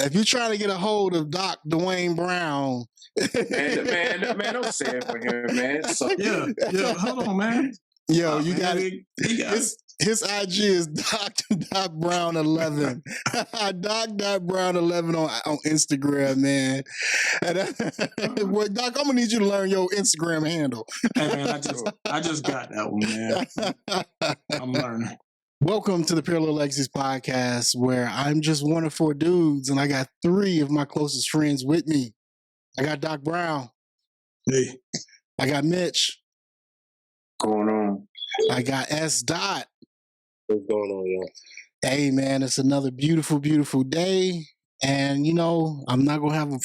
If you're trying to get a hold of Doc Dwayne Brown, man, don't say it for him, man. So, yeah, hold on, man. Yo, you got it. His IG is Doc.Brown11. Doc.Brown11 on Instagram, man. Well, Doc, I'm gonna need you to learn your Instagram handle. Hey, man, I just got that one, man. I'm learning. Welcome to the Parallel Legacies podcast, where I'm just one of four dudes, and I got three of my closest friends with me. I got Doc Brown. Hey. I got Mitch. What's going on? I got S. Dot. What's going on, y'all? Hey, man, it's another beautiful, beautiful day. And, you know, I'm not going to have a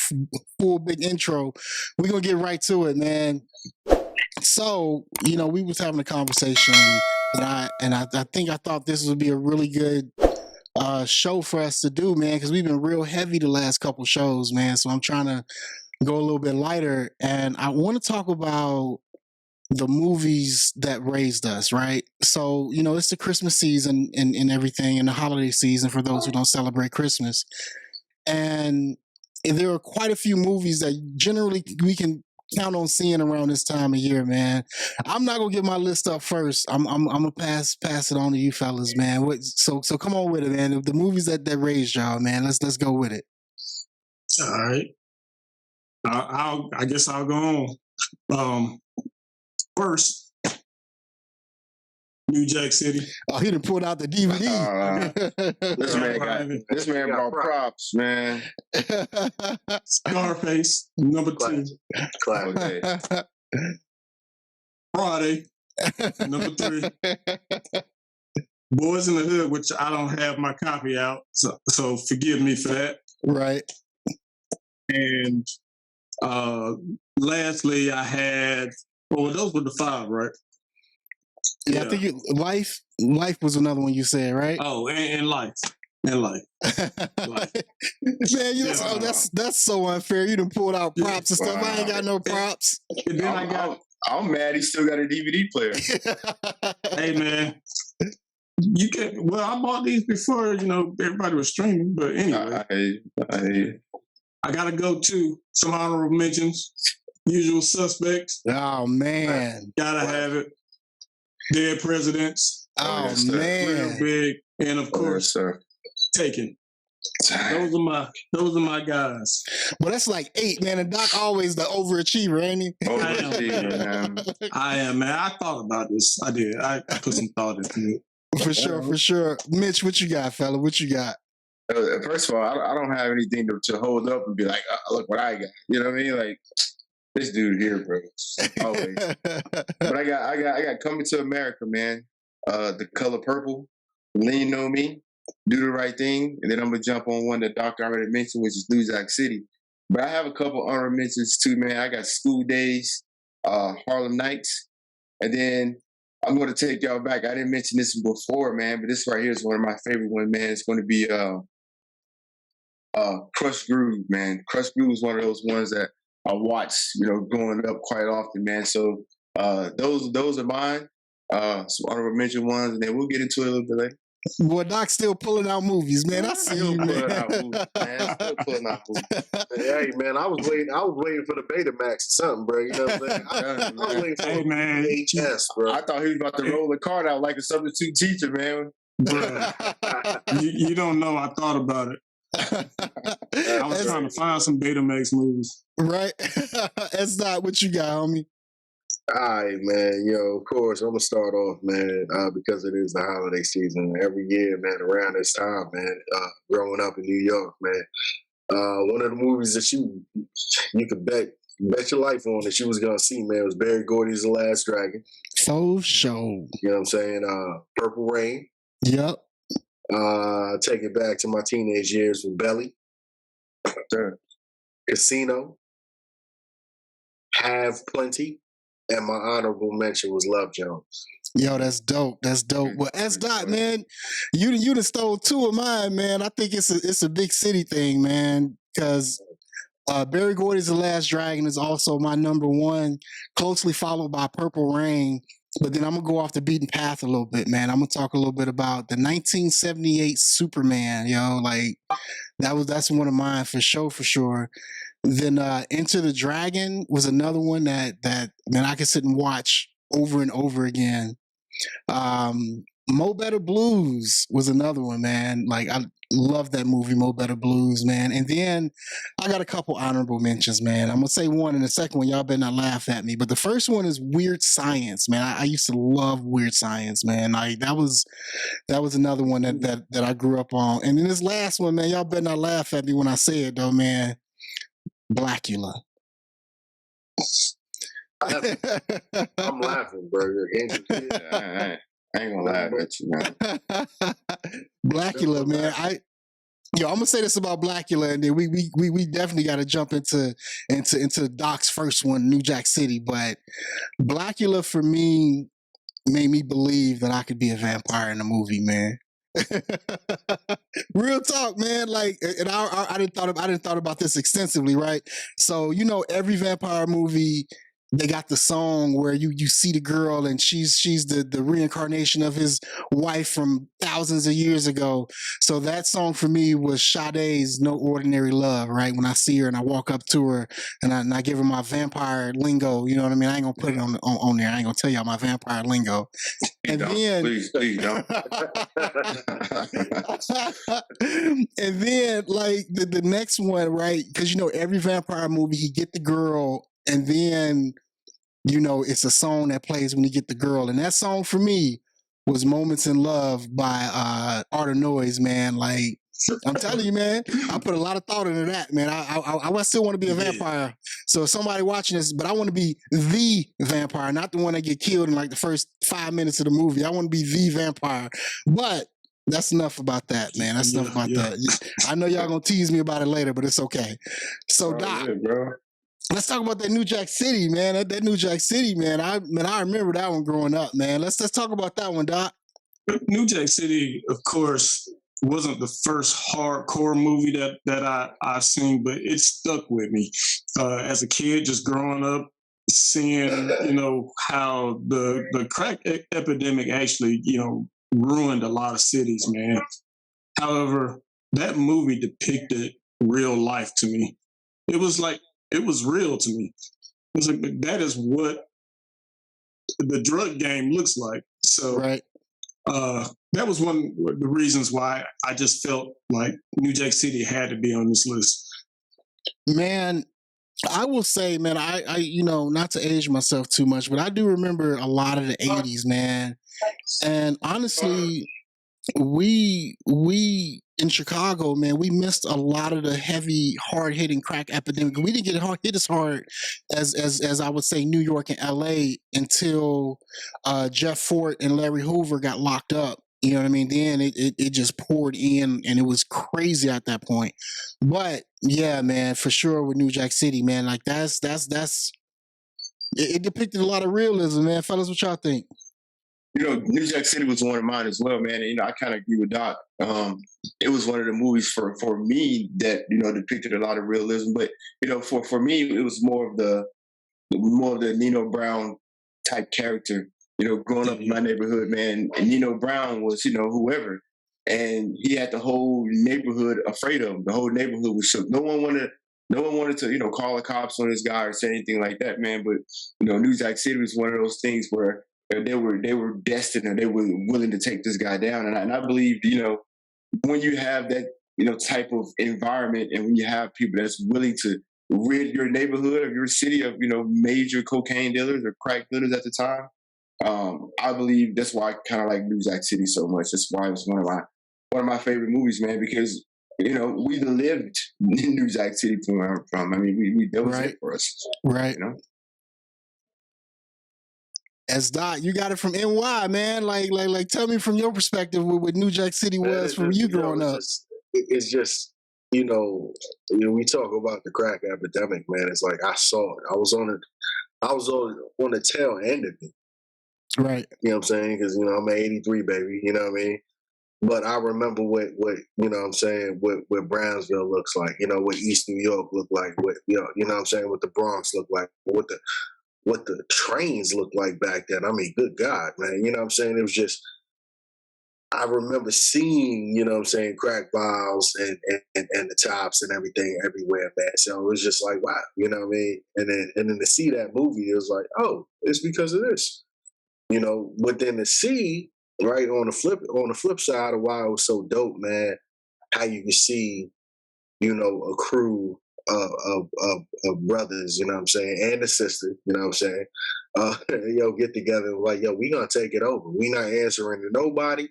full big intro. We're going to get right to it, man. So, you know, we was having a conversation, and I thought this would be a really good show for us to do, man, because we've been real heavy the last couple shows, man. So I'm trying to go a little bit lighter. And I want to talk about the movies that raised us, right? So, you know, it's the Christmas season and everything, and the holiday season for those who don't celebrate Christmas. And there are quite a few movies that generally we can count on seeing around this time of year, man. I'm not gonna get my list up first. I'm gonna pass it on to you fellas, man. So come on with it, man. The movies that raised y'all, man. Let's go with it. All right. I guess I'll go on. First, New Jack City. Oh, he done pulled out the DVD. This man brought props, man. Scarface, number 2. Classic. Friday, number 3. Boys in the Hood, which I don't have my copy out, so forgive me for that. Right. And lastly, I had. Oh, those were the 5, right? Yeah. I think Life was another one you said, right? Oh, and Life. And Life. Man, that's so unfair. You done pulled out props and stuff. I ain't got no props. And then I'm mad he still got a DVD player. Hey, man. I bought these before, you know, everybody was streaming, but anyway. I got to go to some honorable mentions. Usual Suspects. Oh, man. Gotta have it. Dead Presidents. Oh, man. Real big. And of course, Taken. Those are my guys. Well, that's like 8, man. And Doc always the overachiever, ain't he? I am, man. I thought about this. I did. I put some thought into it. For sure. Mitch, what you got, fella? What you got? First of all, I don't have anything to hold up and be like, look what I got. You know what I mean? Like, this dude here, bro. Always. But I got Coming to America, man. The Color Purple, Lean On Me, Do the Right Thing, and then I'm gonna jump on one that Doctor already mentioned, which is New Jack City. But I have a couple honorable mentions too, man. I got School Days, Harlem Nights, and then I'm gonna take y'all back. I didn't mention this before, man, but this right here is one of my favorite ones, man. It's gonna be Crush Groove, man. Crush Groove is one of those ones that I watch, you know, growing up quite often, man. So those are mine. Some honorable mention ones, and then we'll get into it a little bit later. Boy, Doc's still pulling out movies, man. I see you, man. Still pulling out movies. Hey, man, I was waiting for the Betamax or something, bro. You know what I'm saying? I was waiting for VHS, bro. I thought he was about to roll the card out like a substitute teacher, man. Bro, you don't know. I thought about it. I was trying to find some Betamax movies. Right? That's not what you got, homie. All right, man. Of course, I'm going to start off, man, because it is the holiday season. Every year, man, around this time, man, growing up in New York, man, one of the movies that you could bet your life on that you was going to see, man, was Barry Gordy's The Last Dragon. So show. You know what I'm saying? Purple Rain. Yep. Take it back to my teenage years with Belly. Casino. Have Plenty. And my honorable mention was Love Jones. Yo, that's dope. That's dope. Well, S. Dot, man, you done stole 2 of mine, man. I think it's a big city thing, man, because Barry Gordy's The Last Dragon is also my number 1, closely followed by Purple Rain. But then I'm gonna go off the beaten path a little bit, man. I'm gonna talk a little bit about the 1978 Superman. Like that's one of mine for sure. Then Enter the Dragon was another one that man I could sit and watch over and over again. Mo Better Blues was another one, man. Like I love that movie, Mo Better Blues, man. And then I got a couple honorable mentions, man. I'm gonna say one, and the second one, y'all better not laugh at me. But the first one is Weird Science, man. I used to love Weird Science, man. Like that was another one that I grew up on. And then this last one, man, y'all better not laugh at me when I say it, though, man. Blackula. I'm laughing, bro. I ain't gonna laugh at you, man. Blackula, man. I'm gonna say this about Blackula, and then we definitely got to jump into Doc's first one, New Jack City. But Blackula for me made me believe that I could be a vampire in a movie, man. Real talk, man. Like, and I didn't thought about this extensively, right? So every vampire movie, they got the song where you see the girl and she's the reincarnation of his wife from thousands of years ago. So that song for me was Sade's "No Ordinary Love," right? When I see her and I walk up to her and I give her my vampire lingo, you know what I mean? I ain't gonna put it on there. I ain't gonna tell y'all my vampire lingo. And then, please don't. And then like the next one, right? Because every vampire movie, he get the girl, and then it's a song that plays when you get the girl, and that song for me was "Moments in Love" by Art of Noise, man. Like I'm telling you, man, I put a lot of thought into that, man. I still want to be a vampire. So if somebody watching this, but I want to be the vampire, not the one that get killed in like the first 5 minutes of the movie. I want to be the vampire. But that's enough about that, man. That's enough about that. I know y'all gonna tease me about it later, but it's okay. So Doc, bro. Let's talk about that New Jack City, man. That New Jack City, man. I remember that one growing up, man. Let's talk about that one, Doc. New Jack City, of course, wasn't the first hardcore movie that I've seen, but it stuck with me as a kid, just growing up, seeing how the crack epidemic actually ruined a lot of cities, man. However, that movie depicted real life to me. It was real to me. It was like, that is what the drug game looks like. So right. That was one of the reasons why I just felt like New Jack City had to be on this list. Man, I will say, man, I not to age myself too much, but I do remember a lot of the 80s, man. And honestly, we in Chicago, man, we missed a lot of the heavy, hard-hitting crack epidemic. We didn't get hit as hard as I would say New York and LA until Jeff Fort and Larry Hoover got locked up. You know what I mean? Then it just poured in, and it was crazy at that point. But yeah, man, for sure with New Jack City, man, like that's it depicted a lot of realism, man. Fellas, what y'all think? New Jack City was one of mine as well, man. And, I kind of agree with Doc. It was one of the movies for me that depicted a lot of realism. But for me, it was more of the Nino Brown type character. Growing up in my neighborhood, man, and Nino Brown was whoever, and he had the whole neighborhood afraid of him. The whole neighborhood was shook. No one wanted to call the cops on this guy or say anything like that, man. But New Jack City was one of those things where they were destined, and they were willing to take this guy down. And I believe, when you have that, type of environment, and when you have people that's willing to rid your neighborhood of your city of, major cocaine dealers or crack dealers at the time, I believe that's why I kind of like New Jack City so much. That's why it was one of my favorite movies, man, because, we lived in New Jack City from. I mean, that was it for us. Right. As Doc, you got it from NY, man. Like, tell me from your perspective what New Jack City was from you growing up. It's just, we talk about the crack epidemic, man. It's like I saw it. I was on the tail end of it. Right. You know what I'm saying? Because, I'm an 83 baby, you know what I mean? But I remember what what Brownsville looks like, what East New York looked like, what what the Bronx looked like, what the trains looked like back then. I mean, good God, man. You know what I'm saying? It was just, I remember seeing, you know what I'm saying, crack vials and the tops and everything everywhere, man. So it was just like, wow, you know what I mean? And then to see that movie, it was like, oh, it's because of this. You know, but then to see, right, on the flip side of why it was so dope, man, how you can see, you know, a crew of brothers, you know what I'm saying, and a sister, you know what I'm saying, get together and like, yo, we gonna take it over. We not answering to nobody.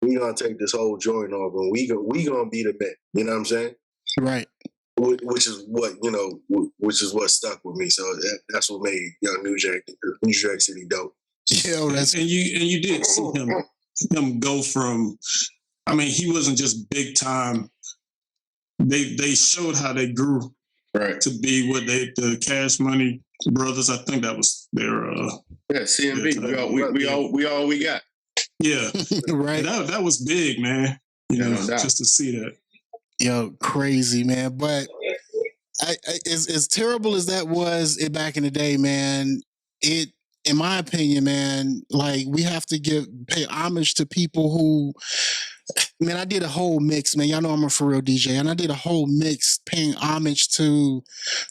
We gonna take this whole joint over, and we gonna be the men. You know what I'm saying? Right. Which is what, you know, which is what stuck with me. So that's what made New Jack City dope. Yeah, and you did see him go from. I mean, he wasn't just big time. They showed how they grew to be what the Cash Money Brothers. I think that was their CMB. We got. Yeah, right. That was big, man. You know, just to see that. Yo, crazy, man. But as terrible as that was back in the day, man, it, in my opinion, man, like we have to pay homage to people who, man, I did a whole mix, man. Y'all know I'm a for real DJ, and I did a whole mix paying homage to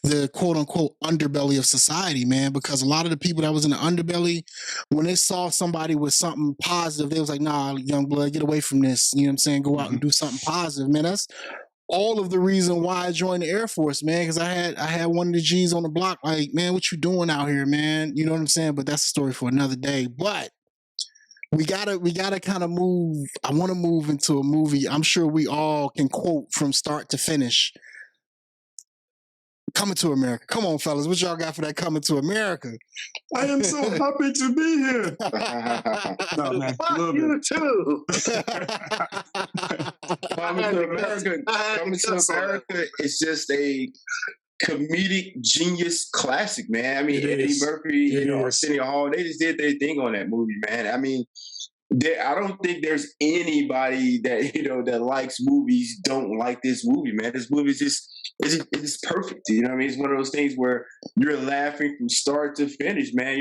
the quote unquote underbelly of society, man, because a lot of the people that was in the underbelly, when they saw somebody with something positive, they was like, nah, young blood, get away from this. You know what I'm saying? Go out and do something positive, man. That's all of the reason why I joined the Air Force, man, because I had one of the G's on the block, like, man, what you doing out here, man? You know what I'm saying? But that's a story for another day. But we gotta kind of move. I want to move into a movie I'm sure we all can quote from start to finish. Coming to America. Come on, fellas. What y'all got for that Coming to America? I am so happy to be here. No, man, love you too. Coming to America is just a comedic genius classic, man. I mean, Eddie Murphy, Arsenio Hall, they just did their thing on that movie, man. I mean, I don't think there's anybody that that likes movies don't like this movie, man. This movie is just it's perfect. You know what I mean? It's one of those things where you're laughing from start to finish, man.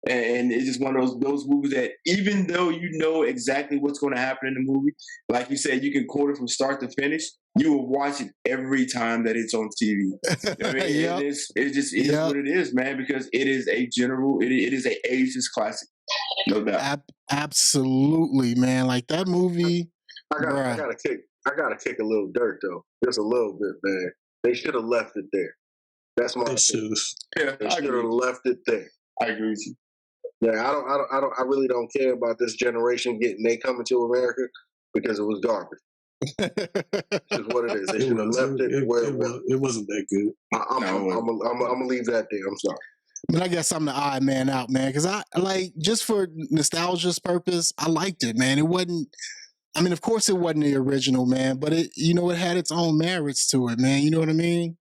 And it's just one of those movies that even though you know exactly what's going to happen in the movie, like you said, you can quote it from start to finish. You will watch it every time that it's on TV. You know what I mean? Yep. It is what it is, man, because it is a it is a ageless classic. No doubt. Absolutely, man. Like that movie. I gotta kick a little dirt though. Just a little bit, man. They should have left it there. That's my opinion. Yeah, they should have left it there. I agree with you. Yeah, I really don't care about this generation they Coming to America because it was garbage. It's what it is. They should have left it where it was. It wasn't that good. I'm gonna leave that there. I'm sorry. But I guess I'm the odd man out, man, because I like, just for nostalgia's purpose, I liked it, man. It wasn't. I mean, of course, it wasn't the original, man, but it had its own merits to it, man. You know what I mean?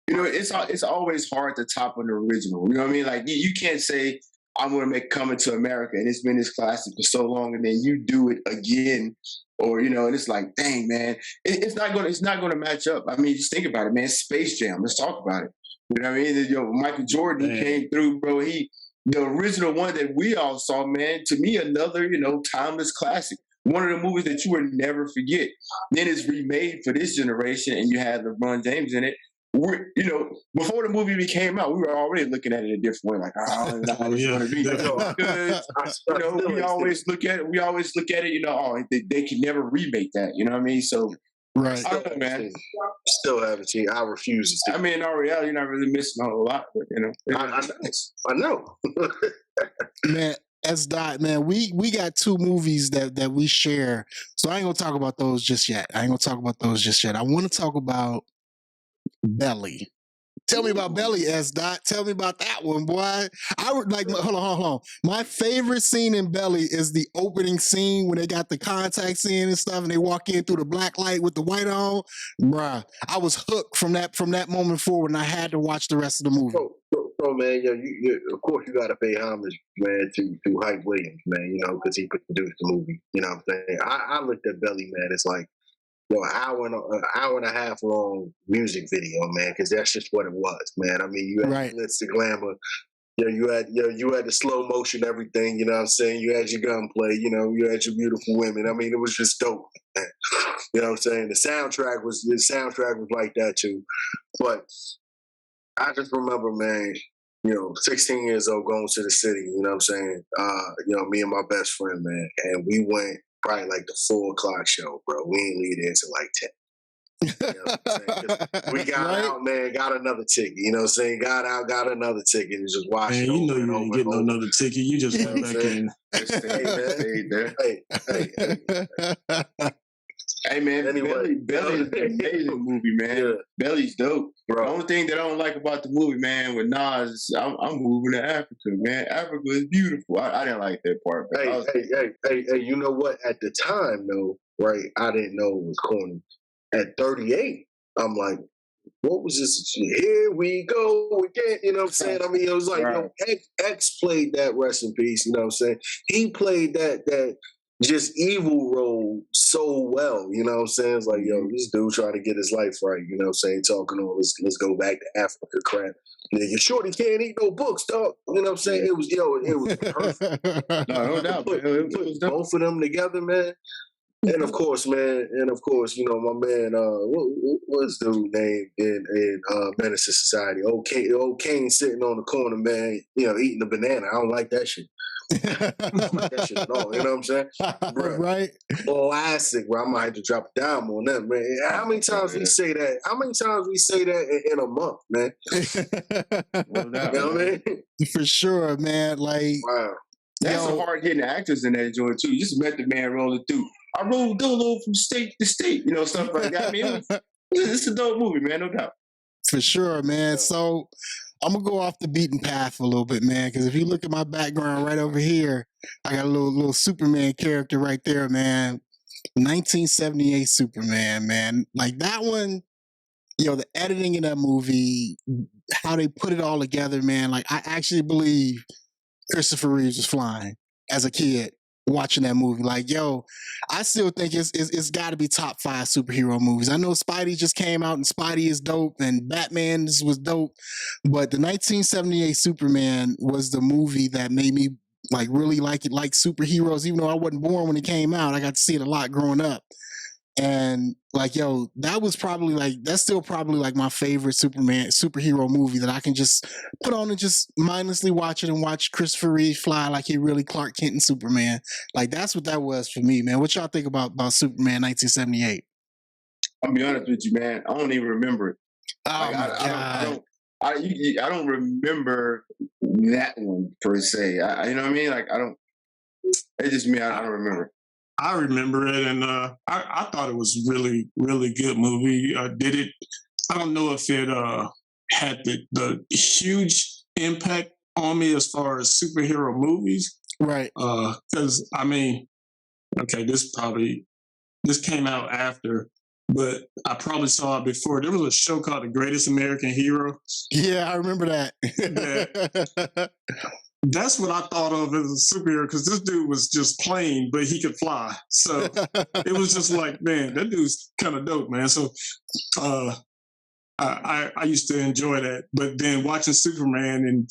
It's always hard to top an original. You know what I mean? Like you can't say I'm going to make Coming to America and it's been this classic for so long, and then you do it again, or and it's like, dang, man, it's not going to match up. I mean, just think about it, man. Space Jam. Let's talk about it. You know what I mean? Michael Jordan came through, bro. The original one that we all saw, man. To me, another timeless classic. One of the movies that you will never forget. Then it's remade for this generation, and you had LeBron James in it. Before the movie came out, we were already looking at it a different way. Like, I don't know how it's going to be. Because, we always look at it. They can never remake that. You know what I mean? So, right. I don't know, man. Still haven't seen. I refuse to see. I mean, in all reality, you're not really missing a whole lot, but I know. Man. S-Dot, man, we got two movies that we share, so I ain't gonna talk about those just yet. I want to talk about Belly. Tell me about Belly, S-Dot. Tell me about that one, boy. I would like, hold on. My favorite scene in Belly is the opening scene when they got the contact scene and stuff, and they walk in through the black light with the white on. Bruh, I was hooked from that moment forward, and I had to watch the rest of the movie. So man, you of course you got to pay homage, man, to Hype Williams, man. Because he produced the movie. You know what I'm saying? I looked at Belly, man. It's like hour and a half long music video, man, because that's just what it was, man. I mean, you had Right. glitz, the glamour. You had the slow motion, everything. You know what I'm saying? You had your gunplay. You had your beautiful women. I mean, it was just dope, man. You know what I'm saying? The soundtrack was like that too. But I just remember, man, 16 years old, going to the city. You know what I'm saying? Me and my best friend, man, and we went probably like the 4:00 show, bro. We ain't leave there till like 10. You know what I'm saying? 'Cause we got Right? out, man, got another ticket. You know what I'm saying? Got out, got another ticket, and just watched Man, it you know over and you over ain't and getting over. another ticket. You just You know went what I'm back saying? in. Hey, man. Hey. Hey man, Anyway, Belly is an amazing movie, man. Yeah. Belly's dope. Bro. The only thing that I don't like about the movie, man, with Nas, is I'm moving to Africa, man. Africa is beautiful. I didn't like that part. But Hey, you know what? At the time, though, right, I didn't know it was corny. At 38, I'm like, what was this? Here we go again. You know what I'm saying? I mean, it was like, Right. X played that, rest in peace. You know what I'm saying? He played that just evil role so well. You know what I'm saying? It's like, this dude trying to get his life right. You know what I'm saying? Talking all this, let's go back to Africa crap. Nigga, shorty can't eat no books, dog. You know what I'm saying? It was perfect. No doubt. Put It was dope. both of them together, man. And of course, my man, what's the dude name in Menace to Society? Old Kane sitting on the corner, man, eating a banana. I don't like that shit. I don't like that shit at all. You know what I'm saying? Bruh, right? Classic, bro. I might have to drop a dime on that, man. How many times we say that? How many times we say that in a month, man? No doubt. You know what I mean? For sure, man. Like, wow. That's some hard hitting actors in that joint too. You just met the man rolling through. I rolled dolo from state to state, stuff like that. I mean, it's a dope movie, man, no doubt. For sure, man. So I'm gonna go off the beaten path a little bit, man. Because if you look at my background right over here, I got a little Superman character right there, man. 1978 Superman, man. Like that one, the editing in that movie, how they put it all together, man. Like I actually believe Christopher Reeves was flying as a kid watching that movie. Like, I still think it's got to be top 5 superhero movies. I know Spidey just came out and Spidey is dope and Batman was dope, but the 1978 Superman was the movie that made me like really like superheroes. Even though I wasn't born when it came out, I got to see it a lot growing up. And like, that was probably that's still probably like my favorite superhero movie that I can just put on and just mindlessly watch it and watch Christopher Reeve fly like he really Clark Kent and Superman. Like that's what that was for me, man. What y'all think about Superman 1978? I'll be honest with you, man. I don't even remember it. Oh my God. I don't remember that one per se. You know what I mean? Like I don't. It's just me. I don't remember. I remember it, and I thought it was really, really good movie. Did it? I don't know if it had the huge impact on me as far as superhero movies, right? Because I mean, okay, this came out after, but I probably saw it before. There was a show called The Greatest American Hero. Yeah, I remember that. That's what I thought of as a superhero, because this dude was just plain, but he could fly. So it was just like, man, that dude's kind of dope, man. So I used to enjoy that. But then watching Superman, and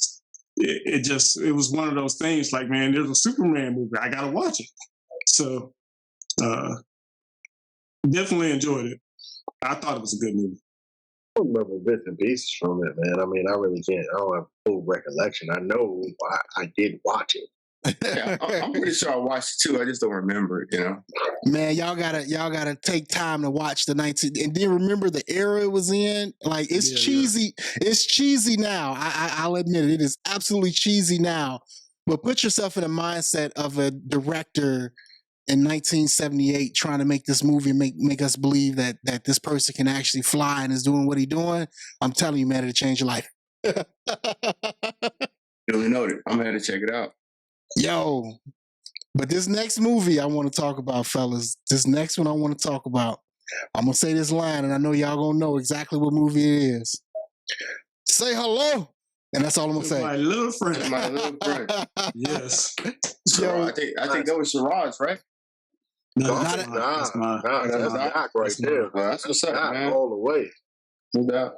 it was one of those things like, man, there's a Superman movie. I got to watch it. So definitely enjoyed it. I thought it was a good movie. I remember bits and pieces from it, man. I mean, I really can't. I don't have full recollection. I know I did watch it. Yeah, I'm pretty sure I watched it too. I just don't remember it. Man, y'all gotta take time to watch the 19 and then remember the era it was in. Like it's cheesy. Yeah. It's cheesy now. I'll admit it. It is absolutely cheesy now. But put yourself in the mindset of a director in 1978 trying to make this movie make us believe that this person can actually fly and is doing what he's doing. I'm telling you, man, it'll change your life. Really noted. I'm gonna have to check it out. Yo, but this next movie I want to talk about, fellas. This next one I want to talk about. I'm gonna say this line, and I know y'all gonna know exactly what movie it is. Say hello. And that's all I'm gonna say. My little friend. My little friend. Yes. Sharod. I think that was Sharod's, right? That's Doc right there. That's what's up, man. All the way. No doubt.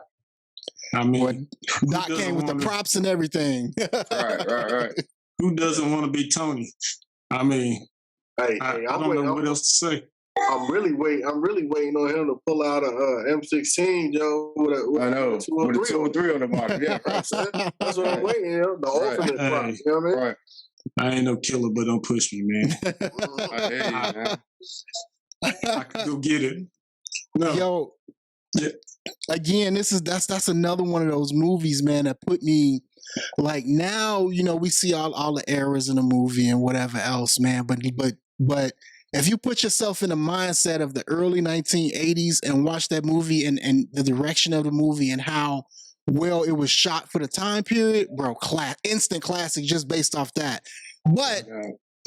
I mean, Doc came with the props and everything. Right. Who doesn't want to be Tony? I mean, I don't know what else to say. I'm really waiting on him to pull out a M16, Joe. I know. With a 203 on the bottom. Yeah, right. That's what I'm waiting. The ultimate prop. You know what I mean? Right. I ain't no killer, but don't push me, man. I hear you, man. I could go get it. No. Yo, yeah. Again, that's another one of those movies, man, that put me like now. You know, we see all the errors in the movie and whatever else, man. But if you put yourself in the mindset of the early 1980s and watch that movie and the direction of the movie and how well it was shot for the time period, bro, instant classic just based off that. But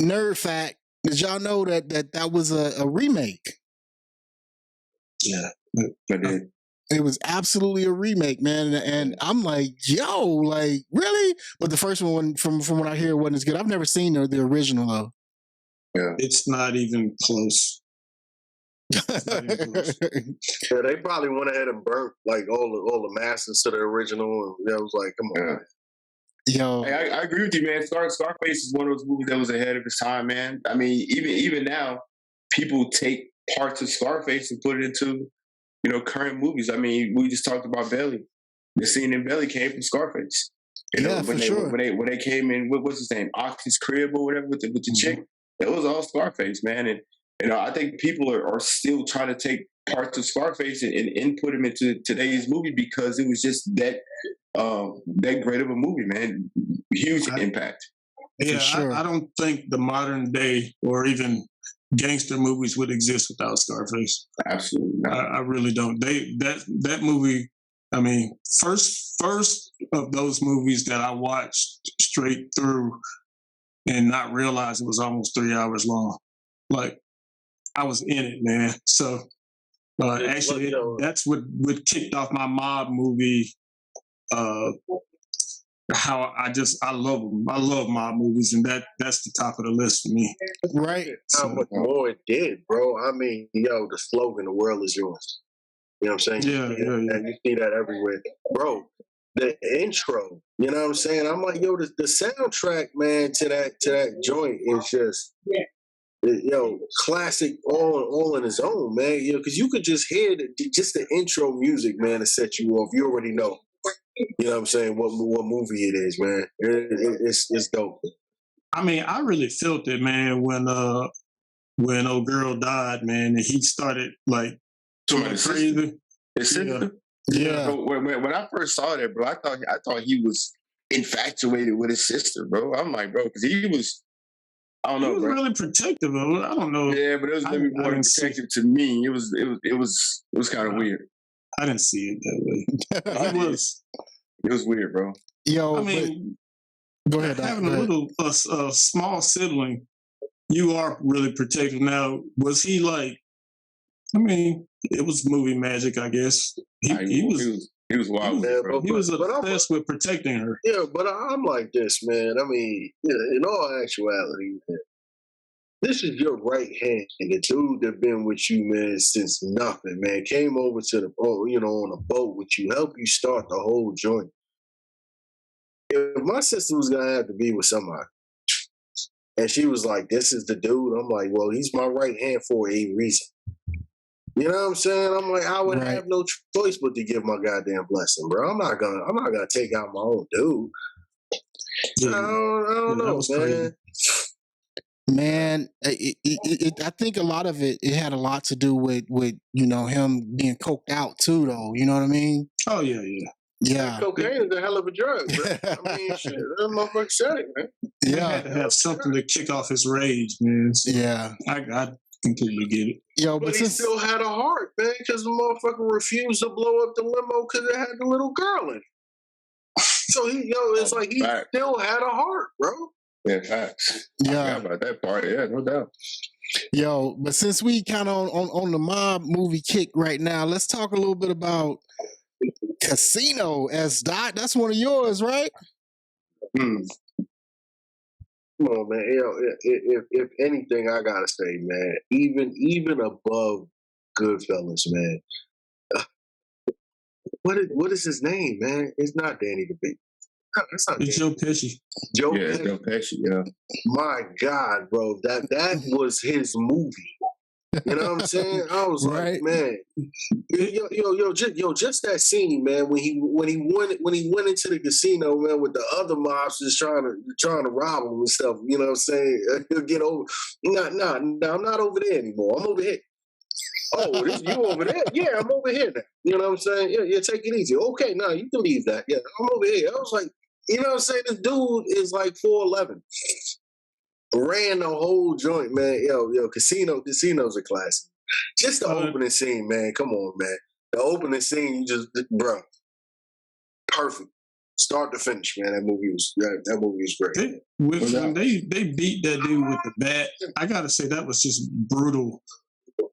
nerd fact, did y'all know that was a remake? Yeah, I did. It was absolutely a remake, man. And I'm like, yo, like, really? But the first one, from what I hear, wasn't as good. I've never seen the original, though. Yeah. It's not even close. Yeah, they probably went ahead and burnt like all the masters to the original. And it was like, come on. Yo, hey, I agree with you, man. Scarface is one of those movies that was ahead of its time, man. I mean, even now, people take parts of Scarface and put it into, you know, current movies. I mean, we just talked about Belly. The scene in Belly came from Scarface. You know, when they came in, what's his name, Oxy's crib or whatever with the chick. It was all Scarface, man. And you know, I think people are still trying to take parts of Scarface and input them into today's movie because it was just that great of a movie, man. Huge impact. Yeah, sure. I don't think the modern day or even gangster movies would exist without Scarface. Absolutely not. I really don't. That movie, I mean, first of those movies that I watched straight through and not realize it was almost 3 hours long. Like, I was in it, man. So actually, that's what kicked off my mob movie. How I love them. I love mob movies, and that's the top of the list for me. Right. How much more it did, bro. I mean, yo, the slogan, "The world is yours." You know what I'm saying? Yeah. And you see that everywhere. Bro, the intro, you know what I'm saying? I'm like, yo, the soundtrack, man, to that joint is just, classic all on its own, man. You know, because you could just hear just the intro music, man, to set you off. You already know. You know what I'm saying? What movie it is, man. It's dope. I mean, I really felt it, man, when old girl died, man, and he started like going crazy. Yeah. When I first saw that, bro, I thought he was infatuated with his sister, bro. I'm like, bro, because he was, I don't know, he was bro. really protective of it. I don't know. Yeah, but it was maybe more protective to me. It was kind of weird. I didn't see it that way. It was weird, bro. Yo, I mean, go ahead. Having a small sibling, you are really protective. Now, was he like? I mean, it was movie magic, I guess. He was wild. He was obsessed with protecting her. Yeah, but I'm like this, man. I mean, in all actuality, man, this is your right hand, and the dude that been with you, man, since nothing, man, came over to the boat, on a boat with you, helped you start the whole joint. If my sister was gonna have to be with somebody, and she was like, "This is the dude," I'm like, "Well, he's my right hand for a reason." You know what I'm saying? I'm like, I would have no choice but to give my goddamn blessing, bro. I'm not gonna take out my own dude. I don't know, man. Crazy. Man, I think a lot of it had a lot to do with him being coked out too, though. You know what I mean? Oh yeah. Yeah. Cocaine is a hell of a drug, bro. I mean, shit, that motherfucker said it, man. He had to have something to kick off his rage, man. So yeah. I completely get it. Yo, but he still had a heart, man, because the motherfucker refused to blow up the limo because it had the little girl in it. So it's like he still had a heart, bro. Yeah, facts. Yeah, about that part. Yeah, no doubt. Yo, but since we kind of on the mob movie kick right now, let's talk a little bit about Casino. As Doc, that's one of yours, right? Come on, man. If anything, I gotta say, man, even above Goodfellas, man. What is his name, man? It's not Danny DeVito. It's not It's Joe Pesci. Joe Yeah, Pesci. Joe Pesci. Yeah. My God, bro, that was his movie. You know what I'm saying? I was Right. like, man, just that scene, man, when he went into the casino, man, with the other mobsters trying to rob him and stuff. You know what I'm saying? He'll get over. No, I'm not over there anymore. I'm over here. Oh, you over there? Yeah, I'm over here now. You know what I'm saying? Yeah, take it easy. Okay, no, you can leave that. Yeah, I'm over here. I was like, you know what I'm saying? This dude is like 4'11". Ran the whole joint, man. Casino's a classic. Just the opening scene, man. Come on, man. The opening scene, bro, perfect. Start to finish, man. That movie was great. When they beat that dude with the bat, I gotta say that was just brutal.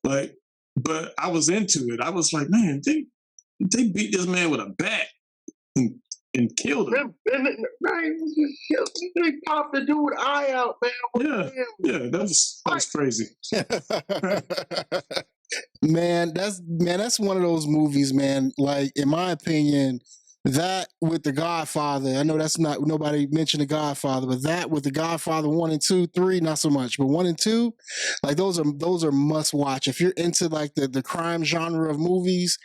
Like, but I was into it. I was like, man, they beat this man with a bat and killed him. They popped the dude's eye out, man. Yeah, that was crazy. That's one of those movies, man. Like, in my opinion, that with The Godfather, I know that's not, nobody mentioned The Godfather, but that with The Godfather 1 and 2, 3, not so much, but 1 and 2, like those are must watch. If you're into like the crime genre of movies,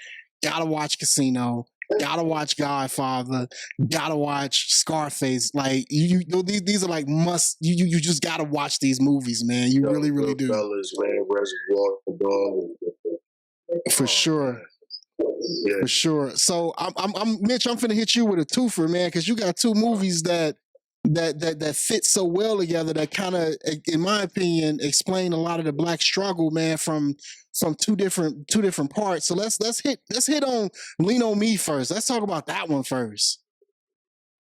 gotta watch Casino. Gotta watch Godfather. Gotta watch Scarface. Like these are like must. You just gotta watch these movies, man. You really do. Fellas, man, Reservoir Dogs. For sure. Yeah. For sure. So I'm Mitch. I'm finna hit you with a twofer, man, because you got two movies that fit so well together that kind of, in my opinion, explain a lot of the Black struggle, man, from two different parts. So let's hit on Lean on Me first. Let's talk about that one first.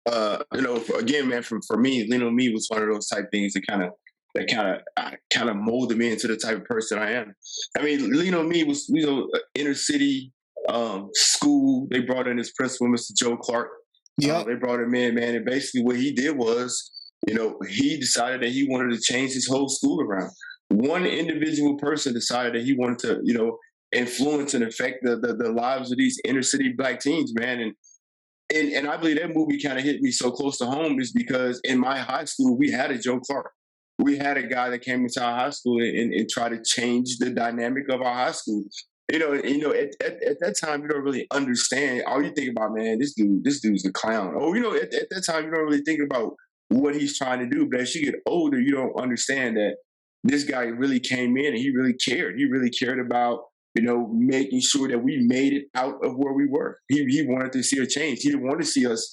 Again, man, for me, Lean on Me was one of those type things that kind of molded me into the type of person I am. I mean, Lean on Me was, inner city school. They brought in this principal, Mr. Joe Clark. Yeah, they brought him in, man, and basically what he did was, he decided that he wanted to change his whole school around. One individual person decided that he wanted to, influence and affect the lives of these inner city Black teens, man. And I believe that movie kind of hit me so close to home is because in my high school, we had a Joe Clark. We had a guy that came into our high school and tried to change the dynamic of our high school. At that time, you don't really understand. All you think about, man, this dude's a clown. Oh, at that time, you don't really think about what he's trying to do. But as you get older, you don't understand that this guy really came in and he really cared. He really cared about, making sure that we made it out of where we were. He wanted to see a change. He didn't want to see us,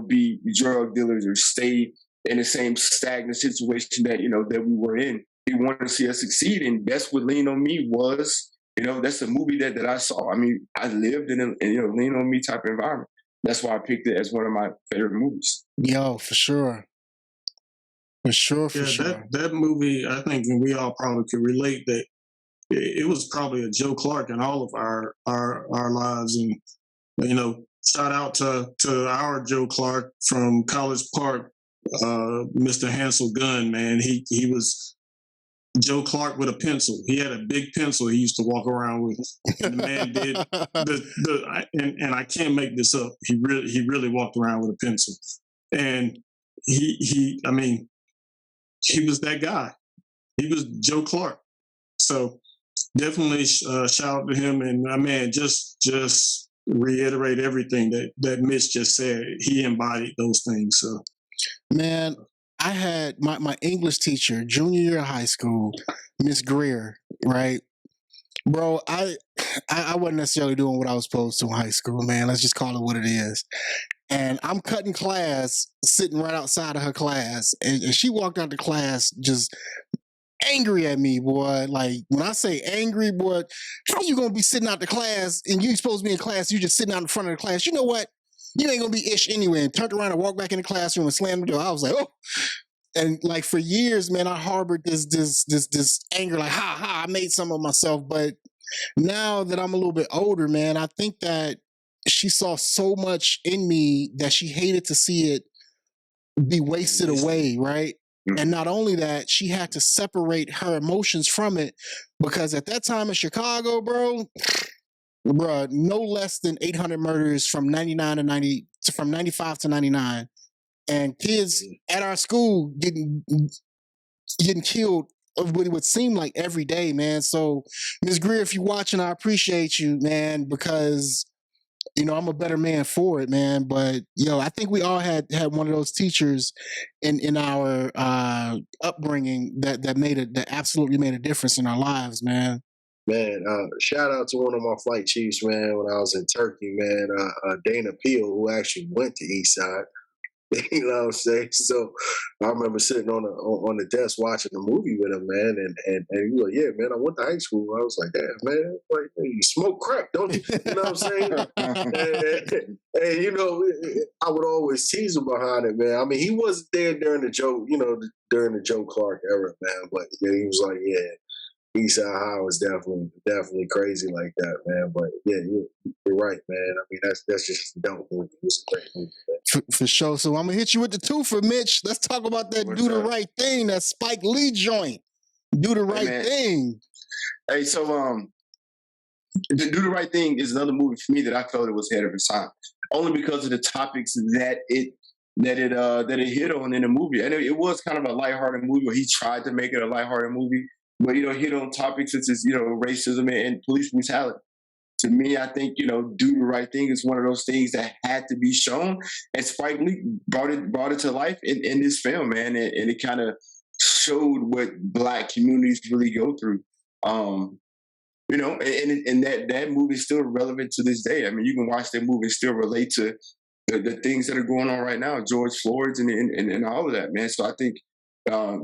be drug dealers or stay in the same stagnant situation that, that we were in. He wanted to see us succeed. And that's what Lean on Me was. That's a movie that I saw. I mean, I lived in a Lean on Me type of environment. That's why I picked it as one of my favorite movies. Yo, for sure. For sure. That movie, I think we all probably could relate that it was probably a Joe Clark in all of our lives. And, shout out to our Joe Clark from College Park, Mr. Hansel Gunn, man. He was Joe Clark with a pencil. He had a big pencil he used to walk around with. And the man did and I can't make this up. He really walked around with a pencil. And he was that guy. He was Joe Clark. So definitely shout out to him. And man, just reiterate everything that Mitch just said. He embodied those things. So, man, I had my English teacher, junior year of high school, Miss Greer, right? Bro, I wasn't necessarily doing what I was supposed to in high school, man. Let's just call it what it is. And I'm cutting class, sitting right outside of her class. And she walked out the class just angry at me, boy. Like, when I say angry, boy, how you gonna be sitting out the class and you supposed to be in class, you just sitting out in front of the class? You know what? You ain't gonna be ish anyway. And turned around and walked back in the classroom and slammed the door. I was like, oh. And like for years, man, I harbored this anger, like, I made some of myself. But now that I'm a little bit older, man, I think that she saw so much in me that she hated to see it be wasted away, right? And not only that, she had to separate her emotions from it, because at that time in Chicago, bro, no less than 800 murders from 99 to 90, from 95 to 99, and kids at our school getting killed what it would seem like every day, man. So, Ms. Greer, if you're watching, I appreciate you, man, because I'm a better man for it, man. But I think we all had one of those teachers in our upbringing that absolutely made a difference in our lives, man. Man, shout out to one of my flight chiefs, man, when I was in Turkey, man, Dana Peel, who actually went to Eastside. You know what I'm saying? So I remember sitting on the desk watching the movie with him, man, and he was like, "Yeah, man, I went to high school." I was like, "Damn, man, like, you smoke crack, don't you?" You know what I'm saying? and I would always tease him behind it, man. I mean, he wasn't there during the Joe Clark era, man, but he was like, "Yeah, Eastside High was definitely crazy like that, man." But yeah, you're right, man. I mean, that's just a dope movie. It's a great movie, man. For sure. So I'm gonna hit you with the two for Mitch. Let's talk about that Do the Right Thing, that Spike Lee joint. Do the Right Thing. Hey, so Do the Right Thing is another movie for me that I felt it was ahead of its time, only because of the topics that it hit on in the movie. And it was kind of a lighthearted movie, where he tried to make it a lighthearted movie, but hit on topics such as racism and police brutality. To me, I think Do the Right Thing is one of those things that had to be shown, and Spike Lee brought it to life in this film, man, and it kind of showed what Black communities really go through. And that movie is still relevant to this day. I mean, you can watch that movie and still relate to the things that are going on right now, George Floyd's and all of that, man. So I think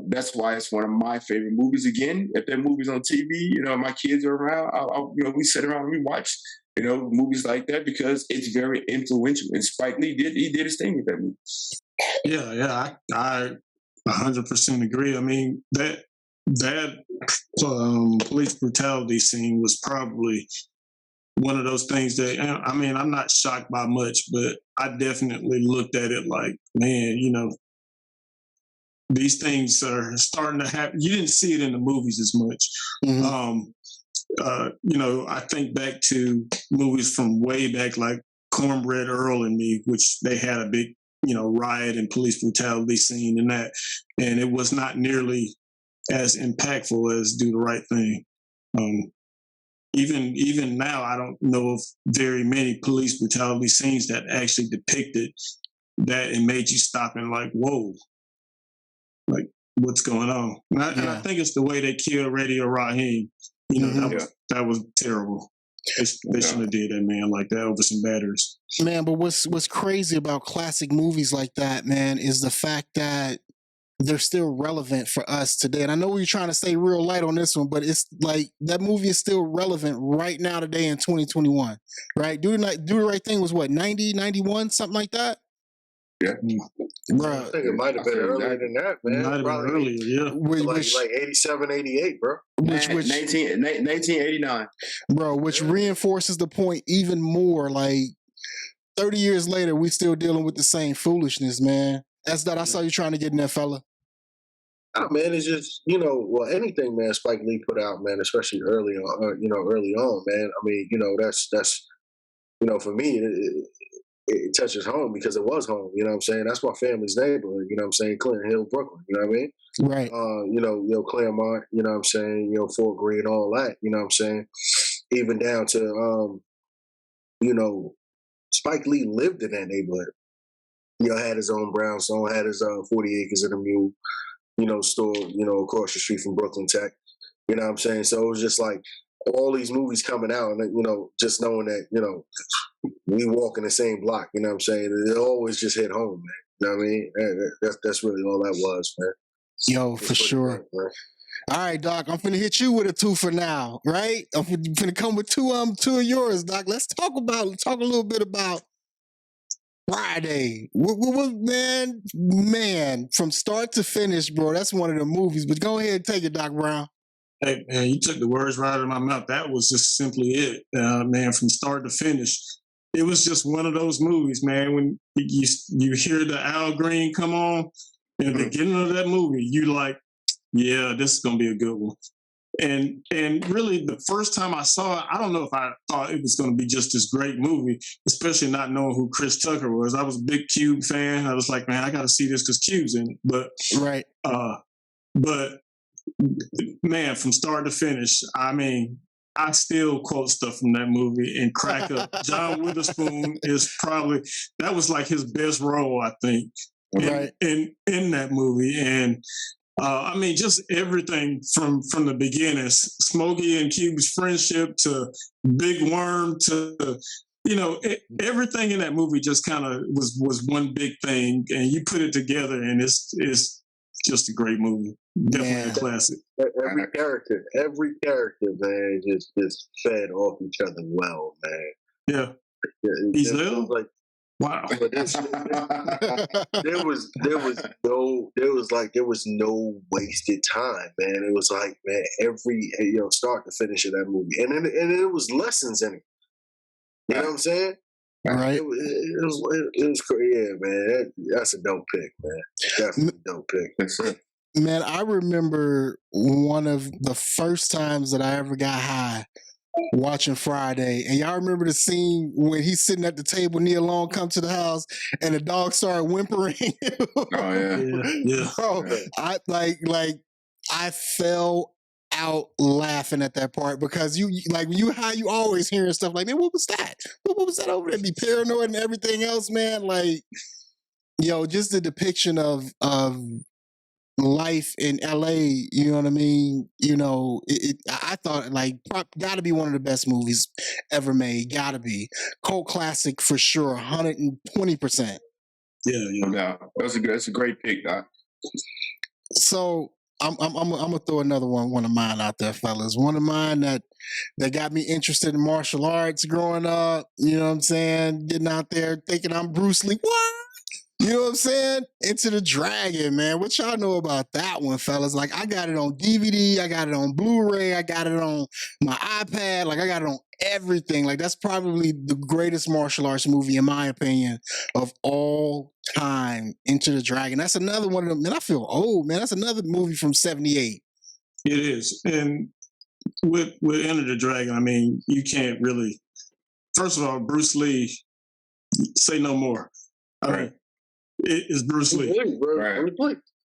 that's why it's one of my favorite movies. Again, if that movie's on TV, my kids are around, we sit around and we watch, movies like that, because it's very influential. And Spike Lee did his thing with that movie. Yeah, I 100% agree. I mean, that police brutality scene was probably one of those things that, I mean, I'm not shocked by much, but I definitely looked at it like, man, these things are starting to happen. You didn't see it in the movies as much. Mm-hmm. I think back to movies from way back, like Cornbread Earl and Me, which they had a big, riot and police brutality scene in that, and it was not nearly as impactful as Do the Right Thing. Even now, I don't know of very many police brutality scenes that actually depicted that and made you stop and like, whoa, like what's going on? And I think it's the way they killed Radio Raheem. That was terrible. They shouldn't have did that, man, like that over some batters. Man, but what's crazy about classic movies like that, man, is the fact that they're still relevant for us today. And I know we're trying to stay real light on this one, but it's like that movie is still relevant right now today in 2021, right? Do the Right Thing was what, 90, 91, something like that? Yeah. Bro, I think it might have been earlier than that, man. Might have been earlier, yeah. Like 87, 88, bro. Which 1989. Bro, which reinforces the point even more. Like 30 years later, we still dealing with the same foolishness, man. I saw you trying to get in there, fella. Oh, man, it's just, anything, man, Spike Lee put out, man, especially early on, man. I mean, that's for me, it touches home because it was home, you know what I'm saying? That's my family's neighborhood, you know what I'm saying? Clinton Hill, Brooklyn, you know what I mean? Right. Claremont, you know what I'm saying? Fort Greene, all that, you know what I'm saying? Even down to, Spike Lee lived in that neighborhood. Had his own brownstone, had his 40 acres and a mule, store, across the street from Brooklyn Tech. You know what I'm saying? So it was just like all these movies coming out and, just knowing that, we walk in the same block, you know what I'm saying? It always just hit home, man. You know what I mean? That's really all that was, man. Yo, for sure. Great, all right, Doc, I'm finna hit you with a two for now, right? I'm finna come with two of yours, Doc. Let's talk a little bit about Friday. Man, from start to finish, bro, that's one of the movies. But go ahead and take it, Doc Brown. Hey, man, you took the words right out of my mouth. That was just simply it, man, from start to finish. It was just one of those movies, man, when you hear the Al Green come on, In the beginning of that movie, you like, yeah, this is gonna be a good one. And really, the first time I saw it, I don't know if I thought it was going to be just this great movie, especially not knowing who Chris Tucker was. I was a big Cube fan. I was like, man, I got to see this because Cube's in it. But but man, from start to finish, I mean, I still quote stuff from that movie and crack up. John Witherspoon that was like his best role, I think, in that movie. And I mean, just everything from the beginning, Smokey and Cube's friendship to Big Worm to, everything in that movie just kind of was one big thing, and you put it together, and it's just a great movie. Definitely a classic. Every character, man, just fed off each other well, man. Yeah. He's like, wow. But there was no wasted time, man. It was like, man, every start to finish of that movie, and it was lessons in it. You know what I'm saying? Right. It was yeah, man. That's a dope pick, man. Definitely a dope pick. Man, I remember one of the first times that I ever got high watching Friday, and y'all remember the scene when he's sitting at the table, Nia Long come to the house, and the dog started whimpering. Oh yeah. Bro, I I fell out laughing at that part because you always hearing stuff like, man, what was that? What was that over there? Be paranoid and everything else, man. Like, just the depiction of life in LA, you know what I mean? I thought gotta be one of the best movies ever made. Gotta be. Cult classic for sure, 120%. Yeah. No doubt. That's a great pick, Doc. So I'm gonna throw another one of mine out there, fellas. One of mine that got me interested in martial arts growing up, you know what I'm saying? Getting out there thinking I'm Bruce Lee. What? You know what I'm saying? Into the Dragon, man. What y'all know about that one, fellas? Like, I got it on DVD, I got it on Blu-ray, I got it on my iPad, I got it on everything. Like, that's probably the greatest martial arts movie, in my opinion, of all time. Into the Dragon. That's another one of them. Man, I feel old, man. That's another movie from 78. It is. And with Enter the Dragon, I mean, you can't really. First of all, Bruce Lee, say no more. I mean, it is Bruce Lee.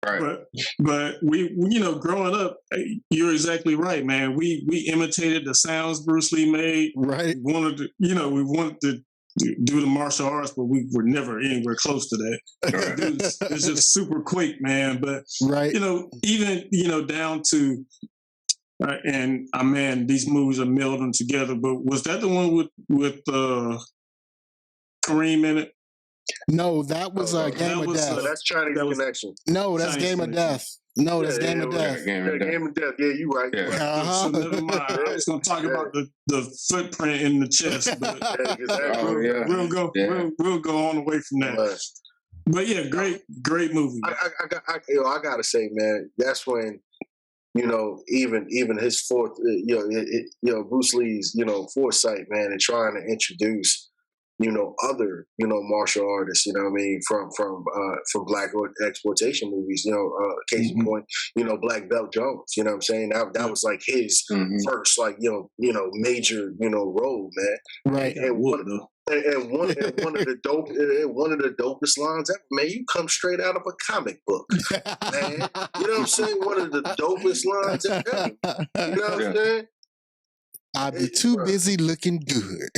Right. But we growing up, you're exactly right, man. We imitated the sounds Bruce Lee made. Right. We wanted to do the martial arts, but we were never anywhere close to that. Right. It's just super quick, man. But even down to man, these movies are melding together. But was that the one with Kareem in it? No, that was Game of Death. That's Chinese Connection. No, that's Game of Death. No, that's Game of Death. Game of Death. Yeah, you right. Uh-huh. So never mind. I was going to talk about the footprint in the chest, but we'll go on away from that. But yeah, great movie. I gotta say, man, that's when even his Bruce Lee's foresight, man, and trying to introduce other martial artists, from Black exploitation movies, case in point, Black Belt Jones, you know what I'm saying? That was like his first major role, man. Right. And one of the dopest lines ever, man. You come straight out of a comic book, man. You know what I'm saying? One of the dopest lines ever. You know what I'm saying? I'll be too busy looking good.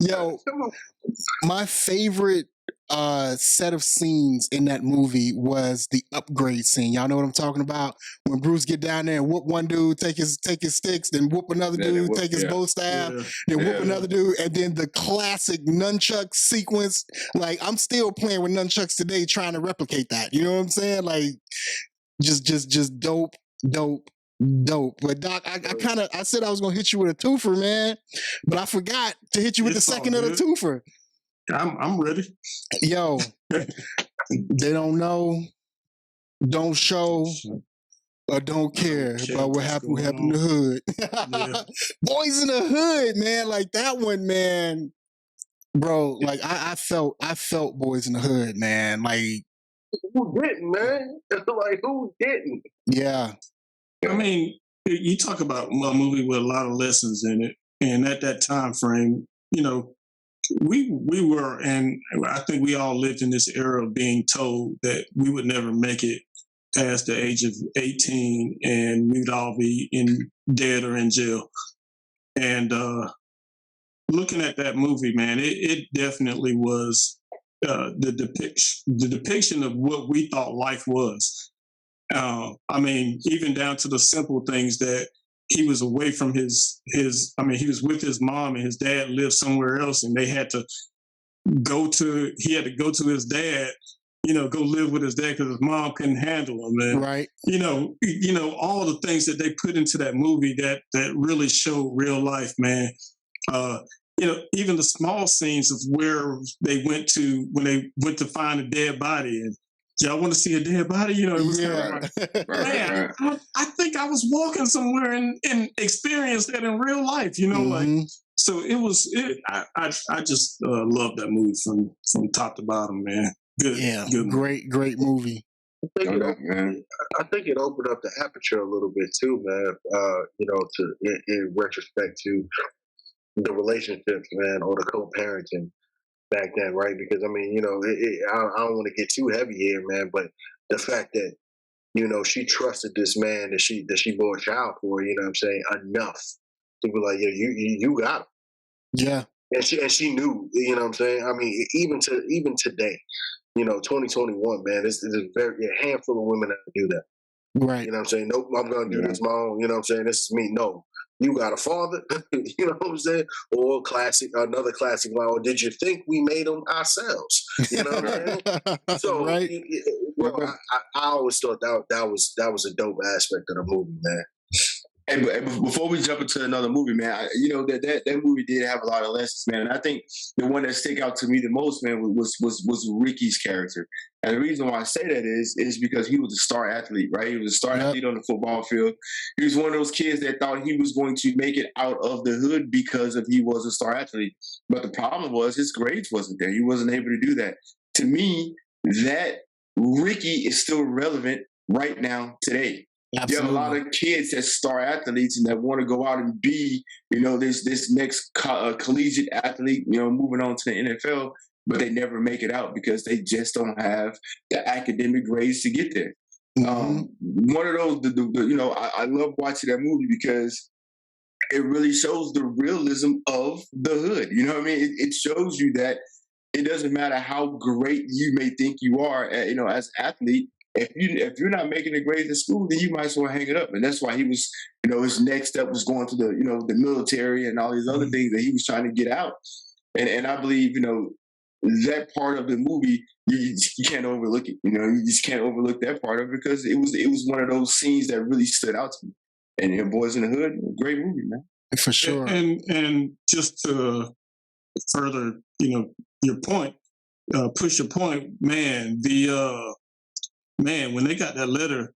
Yo, my favorite set of scenes in that movie was the upgrade scene. Y'all know what I'm talking about? When Bruce get down there and whoop one dude, take his sticks, then whoop another dude, take his bow staff, then whoop another dude, and then the classic nunchuck sequence. Like, I'm still playing with nunchucks today, trying to replicate that. You know what I'm saying? Like, just dope. But Doc, I said I was gonna hit you with a twofer, man, but I forgot to hit you with the second of the twofer. I'm ready. Yo, they don't know, don't show, or don't care about what happened in the hood. Boys in the Hood, man, like that one, man, bro. Like I felt Boys in the Hood, man. Like Who didn't, man? Like, who didn't? Yeah. I mean, you talk about a movie with a lot of lessons in it, and at that time frame, we were, and I think we all lived in this era of being told that we would never make it past the age of 18, and we'd all be dead or in jail. And looking at that movie, man, it definitely was the depiction of what we thought life was. I mean, even down to the simple things that he was away from he was with his mom and his dad lived somewhere else, and he had to go to his dad, go live with his dad because his mom couldn't handle him. And, right. All the things that they put into that movie that really showed real life, man. Even the small scenes of where they went to when they went to find a dead body, and y'all want to see a dead body? It was kind of like, man, I think I was walking somewhere and experienced that in real life, like, so it was, I just love that movie from top to bottom, man. Good. Great movie. I think it opened up the aperture a little bit too, man, in retrospect to the relationships, man, or the co-parenting back then, right? Because I mean, I don't want to get too heavy here, man, but the fact that she trusted this man that she bore a child for, enough to be like, yeah, you got him. Yeah. And she knew, I mean, even today, 2021, man, there's a handful of women that do that. Right. Nope, I'm gonna do this, mom. This is me. No, you got a father. Or another classic line. Or did you think we made them ourselves? So, right. I always thought that was a dope aspect of the movie, man. Hey, but before we jump into another movie, man, that movie did have a lot of lessons, man. And I think the one that stick out to me the most, man, was Ricky's character. And the reason why I say that is because he was a star athlete, right? He was a star athlete on the football field. He was one of those kids that thought he was going to make it out of the hood because he was a star athlete. But the problem was his grades wasn't there. He wasn't able to do that. To me, that Ricky is still relevant right now today. Absolutely. You have a lot of kids that star athletes and that want to go out and be, this next collegiate athlete, moving on to the NFL, but they never make it out because they just don't have the academic grades to get there. One of those, I love watching that movie because it really shows the realism of the hood. You know what I mean? It shows you that it doesn't matter how great you may think you are, as an athlete. If you're not making the grades in school, then you might as well hang it up. And that's why he was, his next step was going to the military and all these other things that he was trying to get out. And I believe, that part of the movie, you can't overlook it. You just can't overlook that part of it because it was one of those scenes that really stood out to me. And Boys in the Hood, great movie, man. For sure. And just to further, your point, push your point, man, when they got that letter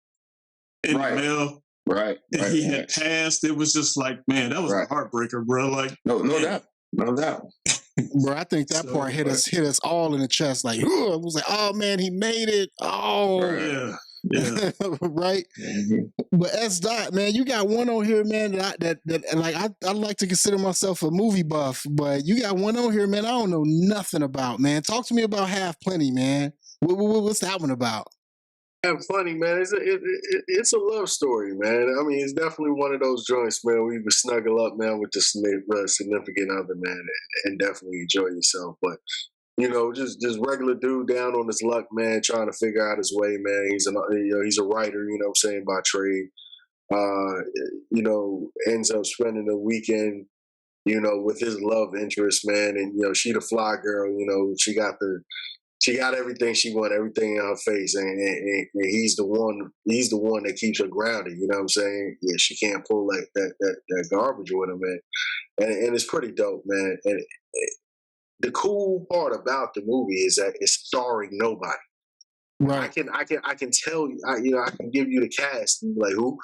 in the mail, that he had passed, it was just like, man, that was a heartbreaker, bro. Like, no doubt. Bro, I think that part hit us all in the chest. Like, it was like, oh man, he made it. Oh, yeah. Right. But S. Dot, man, you got one on here, man. I like to consider myself a movie buff, but you got one on here, man. I don't know nothing about, man. Talk to me about Half Plenty, man. What's that one about? And funny, man. It's a love story, man. I mean, it's definitely one of those joints, man, where you can snuggle up, man, with the significant other, man, and definitely enjoy yourself. But just regular dude down on his luck, man, trying to figure out his way, man. He's a writer, by trade. Ends up spending the weekend, with his love interest, man, and she the fly girl, she got everything she wanted, everything in her face, and he's the one that keeps her grounded. You know what I'm saying? Yeah, she can't pull that garbage with her, man, and it's pretty dope, man. And the cool part about the movie is that it's starring nobody. Right. I can tell you, I can give you the cast and be like, who?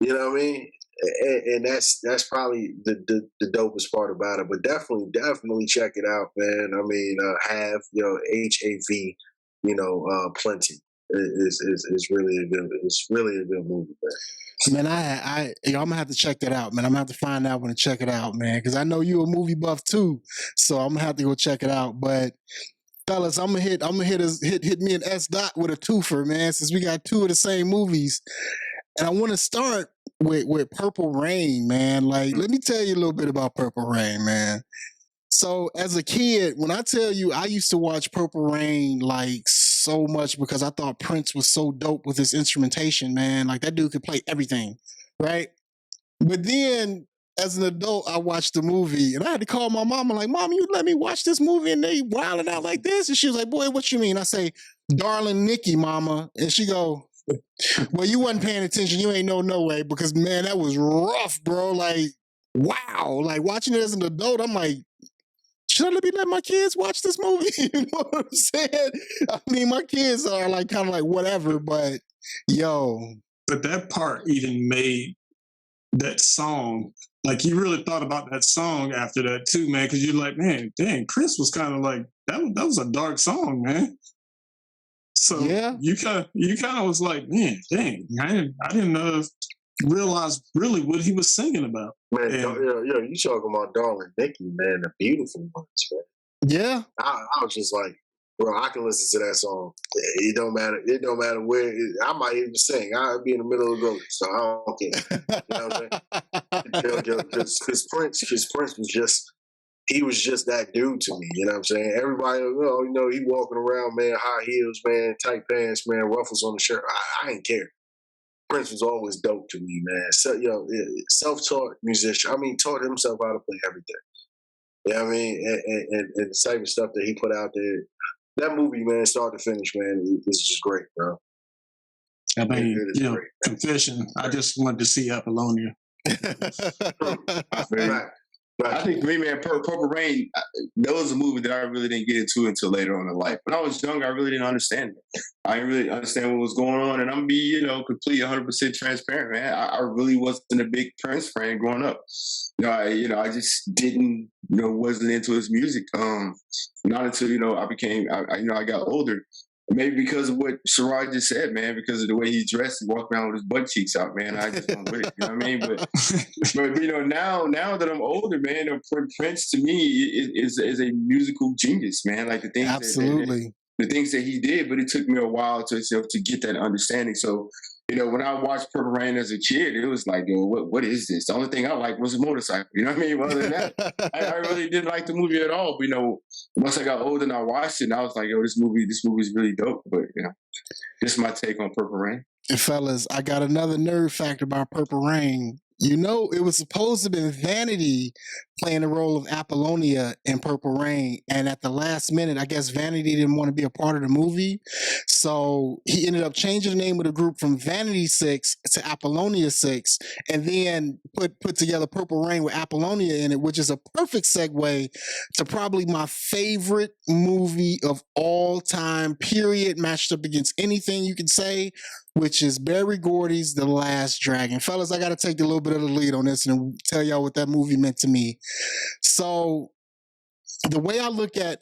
You know what I mean? And that's probably the dopest part about it. But definitely check it out, man. I mean, HAV, plenty. it's really a good movie, man. Man, I'm gonna have to check that out, man. I'm gonna have to find that one and check it out, man, because I know you're a movie buff too, so I'm gonna have to go check it out. But fellas, I'm gonna hit me an S dot with a twofer, man, since we got two of the same movies, and I want to start with Purple Rain, man. Like, let me tell you a little bit about Purple Rain, man. So as a kid, when I tell you, I used to watch Purple Rain like so much because I thought Prince was so dope with his instrumentation, man. Like that dude could play everything, right? But then as an adult, I watched the movie and I had to call my mama like, Mom, you let me watch this movie and they wilding out like this? And she was like, boy, what you mean? I say, Darling Nikki, mama. And she go, well, you wasn't paying attention. You ain't no way because, man, that was rough, bro. Like, wow. Like watching it as an adult, I'm like, should I let my kids watch this movie? You know what I'm saying? I mean, my kids are like kind of like whatever, but yo. But that part even made that song, like you really thought about that song after that too, man, because you're like, man, dang, Chris was kind of like, that was a dark song, man. So yeah, you kind of was like, man, dang, I didn't realize really what he was singing about. Man, you talking about Darling Nikki, man, the beautiful ones, man. Yeah. I was just like, bro, I can listen to that song. It don't matter. It don't matter where. I might even sing. I'll be in the middle of the road, so I don't care. You know what I'm saying? Because Prince was just, he was just that dude to me. You know what I'm saying? Everybody, he walking around, man, high heels, man, tight pants, man, ruffles on the shirt. I didn't care. Prince was always dope to me, man. So, self-taught musician. I mean, taught himself how to play everything. You know what I mean? And the type of stuff that he put out there. That movie, man, start to finish, man, it's just great, bro. I mean, confession, I just wanted to see Apollonia. I think for me, man, Purple Rain, that was a movie that I really didn't get into until later on in life. When I was young, I really didn't understand it. I didn't really understand what was going on, and I'm be, completely 100% transparent, man. I really wasn't a big Prince fan growing up. I just didn't, wasn't into his music. Not until I became, I got older. Maybe because of what Sharod just said, man, because of the way he dressed and walked around with his butt cheeks out, man. I just went with it. You know what I mean? But now that I'm older, man, Prince to me is a musical genius, man. Like the things absolutely. The things that he did, but it took me a while to get that understanding. So, when I watched Purple Rain as a kid, it was like, what is this? The only thing I liked was a motorcycle. You know what I mean? Other than that, I really didn't like the movie at all. But, once I got older and I watched it, and I was like, this movie is really dope. But, this is my take on Purple Rain. And fellas, I got another nerd fact about Purple Rain. It was supposed to have been Vanity playing the role of Apollonia in Purple Rain. And at the last minute, I guess Vanity didn't want to be a part of the movie. So he ended up changing the name of the group from Vanity 6 to Apollonia 6, and then put together Purple Rain with Apollonia in it, which is a perfect segue to probably my favorite movie of all time, period, matched up against anything you can say, which is Barry Gordy's The Last Dragon. Fellas, I got to take a little bit of the lead on this and tell y'all what that movie meant to me. So the way I look at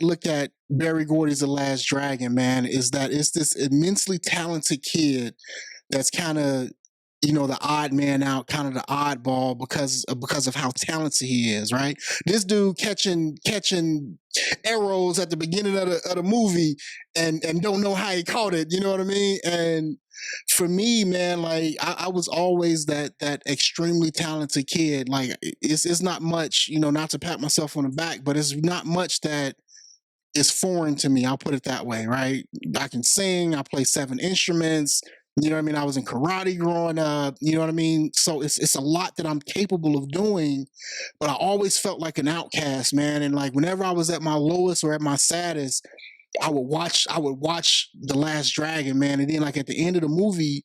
Barry Gordy's The Last Dragon, man, is that it's this immensely talented kid that's kind of, the odd man out, kind of the oddball because of how talented he is, right? This dude catching arrows at the beginning of the movie and don't know how he caught it, you know what I mean? And for me, man, like I was always that extremely talented kid. Like it's not much, not to pat myself on the back, but it's not much that is foreign to me. I'll put it that way, right? I can sing, I play 7 instruments. You know what I mean? I was in karate growing up. You know what I mean? So it's a lot that I'm capable of doing, but I always felt like an outcast, man. And like whenever I was at my lowest or at my saddest, I would watch The Last Dragon, man. And then like at the end of the movie,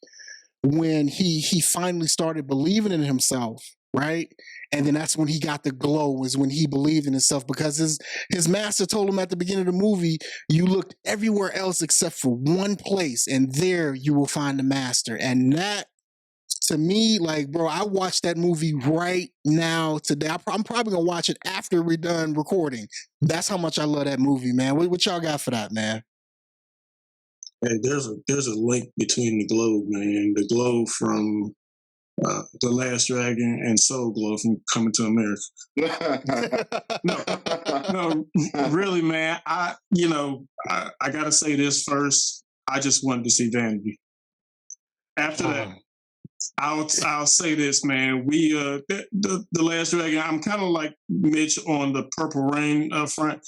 when he finally started believing in himself, right? And then that's when he got the glow, was when he believed in himself, because his master told him at the beginning of the movie, you looked everywhere else except for one place, and there you will find the master. And that, to me, like, bro, I watched that movie right now today. I'm probably gonna watch it after we're done recording. That's how much I love that movie, man. What y'all got for that, man? Hey, there's a link between the Globe, man. The Globe from The Last Dragon and Soul Glow from Coming to America. No, really, man. I gotta say this first. I just wanted to see Vanity. After that, I'll say this, man. We the Last Dragon. I'm kind of like Mitch on the Purple Rain front.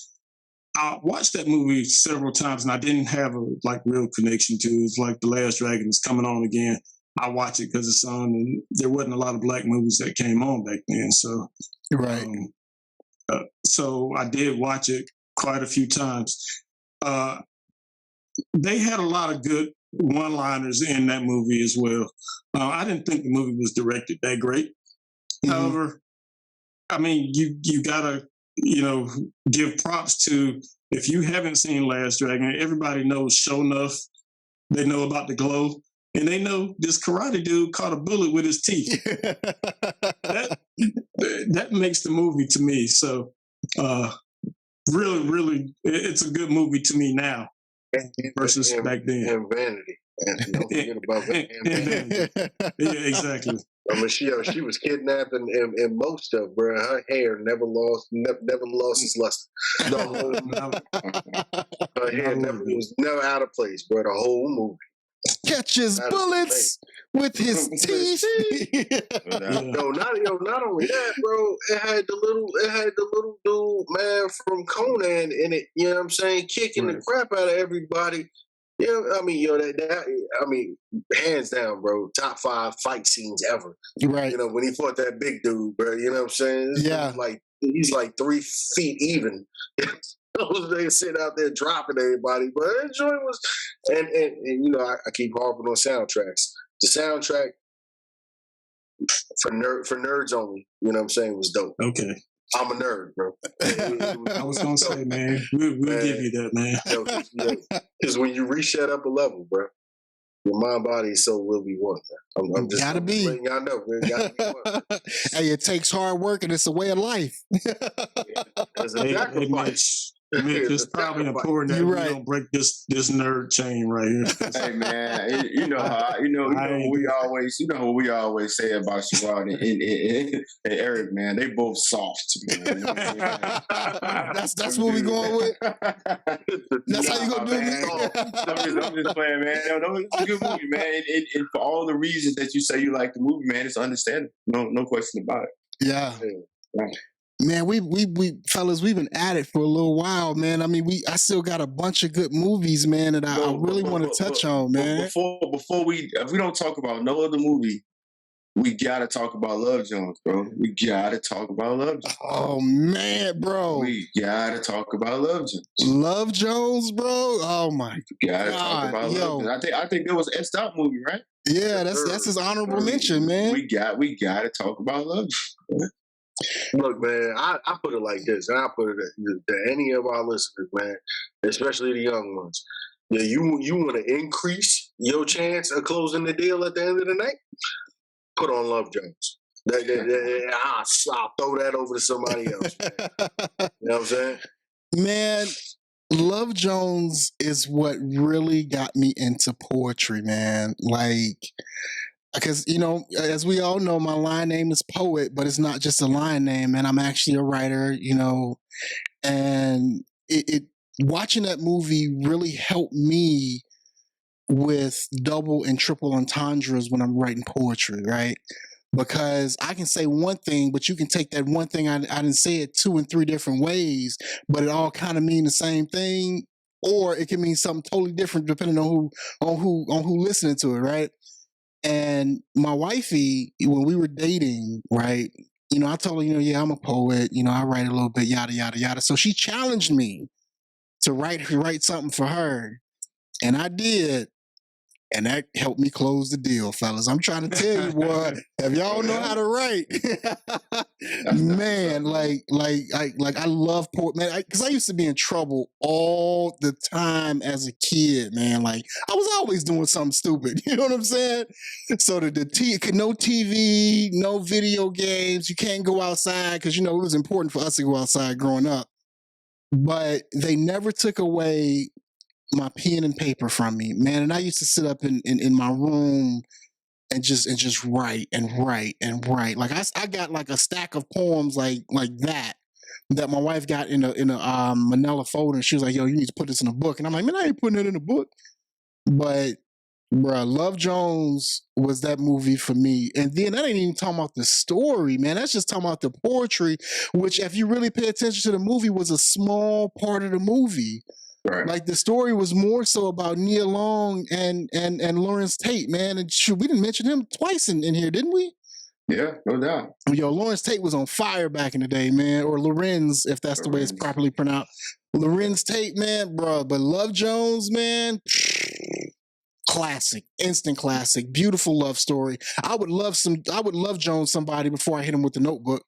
I watched that movie several times, and I didn't have a real connection to it. It's like The Last Dragon is coming on again. I watch it because it's on, and there wasn't a lot of black movies that came on back then. So, right. So I did watch it quite a few times. They had a lot of good one-liners in that movie as well. I didn't think the movie was directed that great. Mm-hmm. However, I mean, you gotta give props to, if you haven't seen Last Dragon, everybody knows Show Enough. They know about the Glow, and they know this karate dude caught a bullet with his teeth. that makes the movie to me. So, really, really, it's a good movie to me now versus back then. And Vanity. And don't forget about Vanity. Yeah, exactly. I mean, she was kidnapped and most of, bro. Her hair never lost its luster. Her hair was never out of place, bro. The whole movie. Catches bullets with his teeth. Not only that, bro. It had the little dude, man, from Conan in it. You know what I'm saying? Kicking the crap out of everybody. Yeah, I mean, hands down, bro. Top 5 fight scenes ever. Right. When he fought that big dude, bro. You know what I'm saying? Yeah. He's like 3 feet even. They sit out there dropping everybody, but that joint was, and I keep harping on soundtracks. The soundtrack for nerds only. You know what I'm saying? Was dope. Okay. I'm a nerd, bro. I was gonna say, man, we'll give you that, man. Because when you reach that upper level, bro, your mind, body, and soul will be one. Man. I'm just gotta be. Y'all know, man. Gotta be one. Hey, it takes hard work, and it's a way of life. It's a sacrifice. It's probably important that we don't break this nerd chain right here. Hey man, what we always say about Sharod and Eric, man. They both soft. That's what we going with. That's how you gonna do it. I'm just playing, man. It's a good movie, man. And for all the reasons that you say you like the movie, man, it's understandable. No question about it. Yeah. Right. Man, we fellas, we've been at it for a little while, man. I mean, I still got a bunch of good movies, man, that I really want to touch on, man. Before if we don't talk about no other movie, we gotta talk about Love Jones, bro. We gotta talk about Love Jones. Oh man, bro. We gotta talk about Love Jones. Love Jones, bro. Oh my gotta talk about Love Jones. I think there was an S-Dot movie, right? Yeah, that's his honorable mention, man. We gotta talk about Love Jones. Look, man, I put it like this, and I put it to any of our listeners, man, especially the young ones. Yeah, you want to increase your chance of closing the deal at the end of the night? Put on Love Jones. I'll throw that over to somebody else. Man. You know what I'm saying? Man, Love Jones is what really got me into poetry, man. Because, as we all know, my line name is Poet, but it's not just a line name, man. I'm actually a writer, and it watching that movie really helped me with double and triple entendres when I'm writing poetry, right? Because I can say one thing, but you can take that one thing I didn't say it 2 and 3 different ways, but it all kind of mean the same thing, or it can mean something totally different depending on who listening to it, right? And my wifey, when we were dating, right, I told her, yeah, I'm a poet, I write a little bit, yada, yada, yada. So she challenged me to write something for her. And I did. And that helped me close the deal, fellas. I'm trying to tell you, boy, if y'all know how to write, man, I love poetry, man, because I used to be in trouble all the time as a kid, man. I was always doing something stupid. You know what I'm saying? So no TV, no video games. You can't go outside because, it was important for us to go outside growing up. But they never took away my pen and paper from me, man. And I used to sit up in my room and just write and write and write. Like I got like a stack of poems like that my wife got in a manila folder, and she was like, "Yo, you need to put this in a book." And I'm like, "Man, I ain't putting it in a book." But bruh, Love Jones was that movie for me. And then that ain't even talking about the story, man. That's just talking about the poetry, which, if you really pay attention to the movie, was a small part of the movie. Right. Like, the story was more so about Nia Long and Lawrence Tate, man. And shoot, we didn't mention him twice in here, didn't we? Yeah, no doubt. Yo, Lawrence Tate was on fire back in the day, man. Or Lorenz, if that's the way it's properly pronounced. Lorenz Tate, man, bro. But Love Jones, man, classic, instant classic, beautiful love story. I would love Jones somebody before I hit him with the Notebook.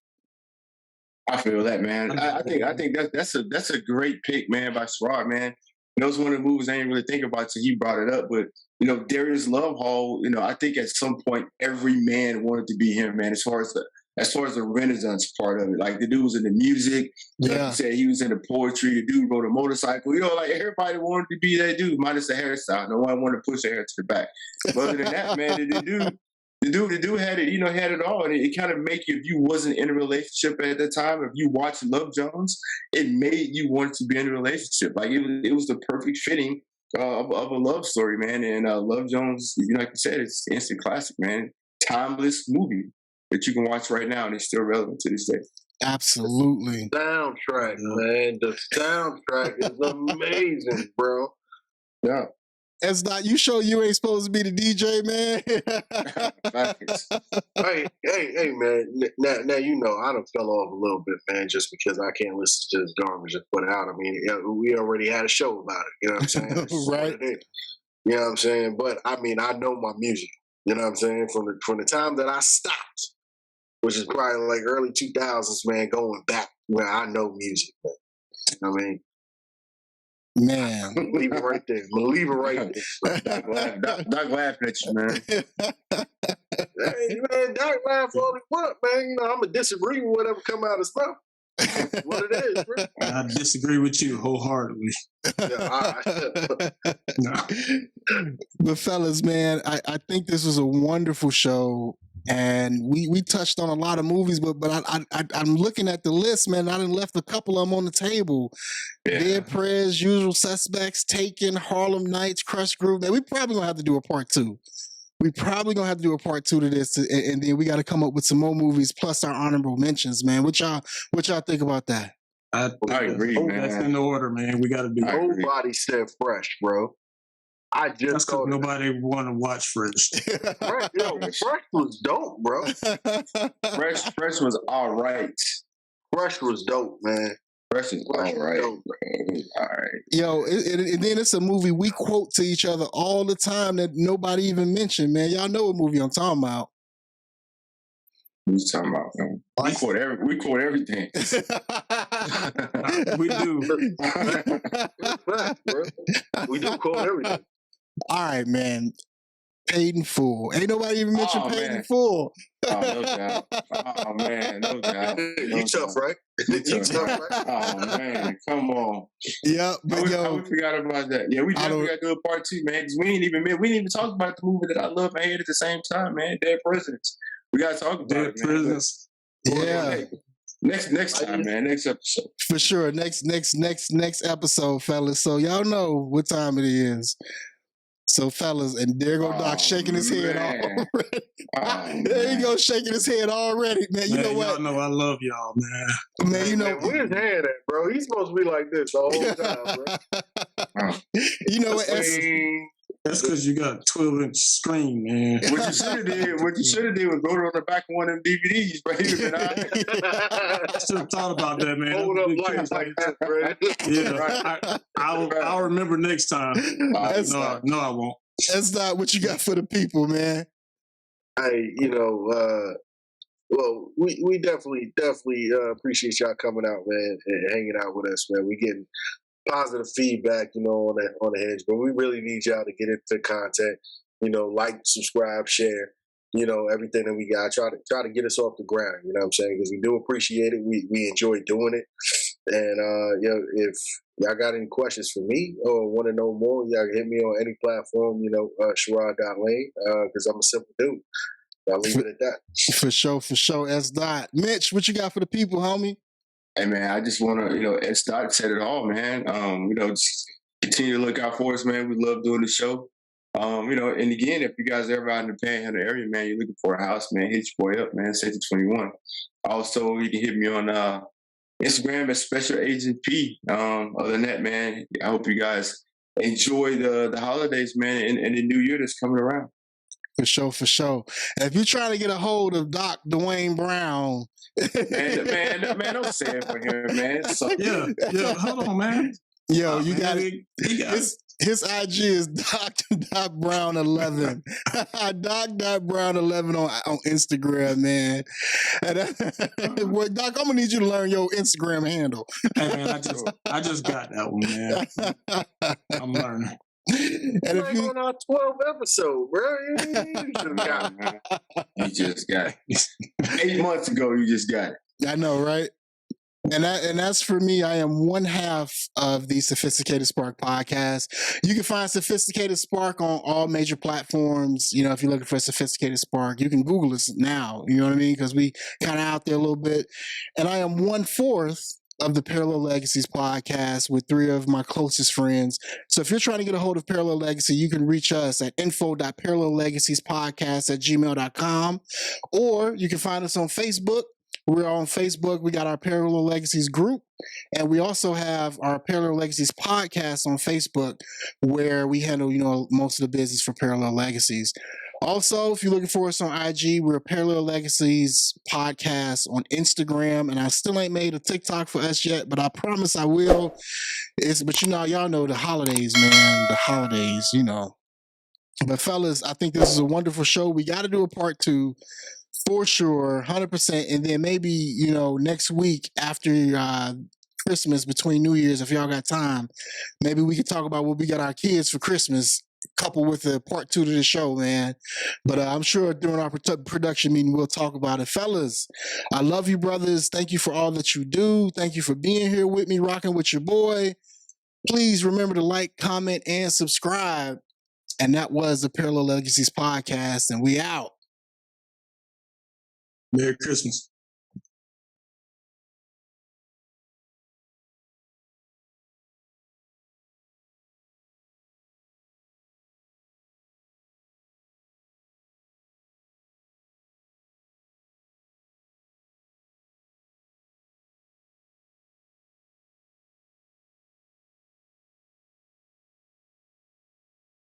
I feel that, man. I think that's a great pick, man, by Sharod, man. That was one of the movies I didn't really think about till he brought it up. But Darius Love Hall, I think at some point every man wanted to be him, man. As far as the Renaissance part of it, like the dude was in the music, like you said, he was in the poetry. The dude rode a motorcycle. Like everybody wanted to be that dude, minus the hairstyle. No one wanted to push the hair to the back. But other than that, man, the dude had it. Had it all, and it kind of make you, if you wasn't in a relationship at the time, if you watched Love Jones, it made you want to be in a relationship. Like it was the perfect fitting of a love story, man. And Love Jones, like you said, it's instant classic, man. Timeless movie that you can watch right now, and it's still relevant to this day. Absolutely. Soundtrack, man. The soundtrack is amazing, bro. Yeah. It's not, you sure you ain't supposed to be the DJ, man? hey, man. Now I done fell off a little bit, man, just because I can't listen to this garbage and put it out. I mean, we already had a show about it. You know what I'm saying? Right. You know what I'm saying? But I mean, I know my music. You know what I'm saying? From the time that I stopped, which is probably like early 2000s, man, going back where I know music, man. You know what I mean? Man. I'm gonna leave it right there. Doc laughing at you, man. Hey, man, Doc laugh all he want, man. I'm gonna disagree with whatever come out of his mouth. What it is, bro. I disagree with you wholeheartedly. But fellas, man, I think this was a wonderful show. And we touched on a lot of movies, but I'm looking at the list, man. I done left a couple of them on the table. Yeah. Dead Prez, Usual Suspects, Taken, Harlem Nights, Crush Groove. Man, we probably gonna have to do a part 2. We probably gonna have to do a part 2 to this, and then we got to come up with some more movies plus our honorable mentions, man. What y'all think about that? I agree, man. That's in the order, man. We got to do. Nobody said Fresh, bro. That's because nobody want to watch Fresh. Fresh was dope, bro. Fresh was all right. Fresh was dope, man. Fresh is all right. All right. Yo, and then it's a movie we quote to each other all the time that nobody even mentioned, man. Y'all know what movie I'm talking about. What you talking about, man? We quote everything. We do. We do quote everything. All right, man. Paid in Full. Ain't nobody even mentioned Paid in Full. Oh, no doubt. Oh, man, no doubt. You tough, right? You tough, right? Oh, man, come on. Yeah, but we forgot about that. Yeah, we definitely got to do a part 2, man, because we didn't even talk about the movie that I love and hate at the same time, man. Dead Presidents. We got to talk about Dead it, man. Presidents. Yeah. Next time, man. Next episode. For sure. Next episode, fellas. So y'all know what time it is. So, fellas, and there go Doc shaking his head already. There you go, shaking his head already, man. You know what? Y'all know I love y'all, man. Man, you know. Man, where's his hand at, bro? He's supposed to be like this the whole time, bro. You know what? That's because you got a 12-inch screen, man. What you should have did was go on the back of one of them DVDs, bro. I should have thought about that, man. Hold up lights like that, bro. Yeah, I'll remember next time. No, I won't. That's not what you got for the people, man. Hey, well, we definitely appreciate y'all coming out, man, and hanging out with us, man. We getting positive feedback, on the Hedge, but we really need y'all to get into content, like, subscribe, share, everything that we got. Try to get us off the ground, you know what I'm saying? Because we do appreciate it. We enjoy doing it. And if y'all got any questions for me or want to know more, y'all can hit me on any platform, Sharod.lane, because I'm a simple dude. I'll leave it at that. For sure. S. Dot. Mitch, what you got for the people, homie? Hey man, I just want to, S. Dot said it all, man. Just continue to look out for us, man. We love doing the show. And again, if you guys are ever out in the Panhandle area, man, you're looking for a house, man, hit your boy up, man, Safety 21. Also, you can hit me on Instagram at Special Agent P. Other than that, man, I hope you guys enjoy the holidays, man, and the new year that's coming around. For sure. And if you're trying to get a hold of Doc Dwayne Brown, man, don't say it for him, man. So, yeah, hold on, man. Yo, you got it. His IG is Doc.Brown11. Doc.Brown11 on Instagram, man. And, well, Doc, I'm gonna need you to learn your Instagram handle. Hey man, I just got that one, man. I'm learning. And if you on our 12th episode, bro, you just got it. 8 months ago, you just got it. I know, right? And that's for me. I am one half of the Sophisticated Spark podcast. You can find Sophisticated Spark on all major platforms. If you're looking for Sophisticated Spark, you can Google us now. You know what I mean? Because we kind of out there a little bit. And I am 1/4 of the Parallel Legacies podcast with 3 of my closest friends. So if you're trying to get a hold of Parallel Legacy, you can reach us at info.parallellegaciespodcast@gmail.com, or you can find us on Facebook. We're on Facebook. We got our Parallel Legacies group, and we also have our Parallel Legacies podcast on Facebook, where we handle, most of the business for Parallel Legacies. Also, if you're looking for us on IG, we're Parallel Legacies podcast on Instagram, and I still ain't made a TikTok for us yet, but I promise I will. But y'all know the holidays, man. The holidays, But fellas, I think this is a wonderful show. We got to do a part 2. For sure, 100%. And then maybe, next week after Christmas, between New Year's, if y'all got time, maybe we could talk about what we got our kids for Christmas, coupled with the part 2 to the show, man. But I'm sure during our production meeting, we'll talk about it. Fellas, I love you, brothers. Thank you for all that you do. Thank you for being here with me, rocking with your boy. Please remember to like, comment, and subscribe. And that was the Parallel Legacies podcast, and we out. Merry Christmas.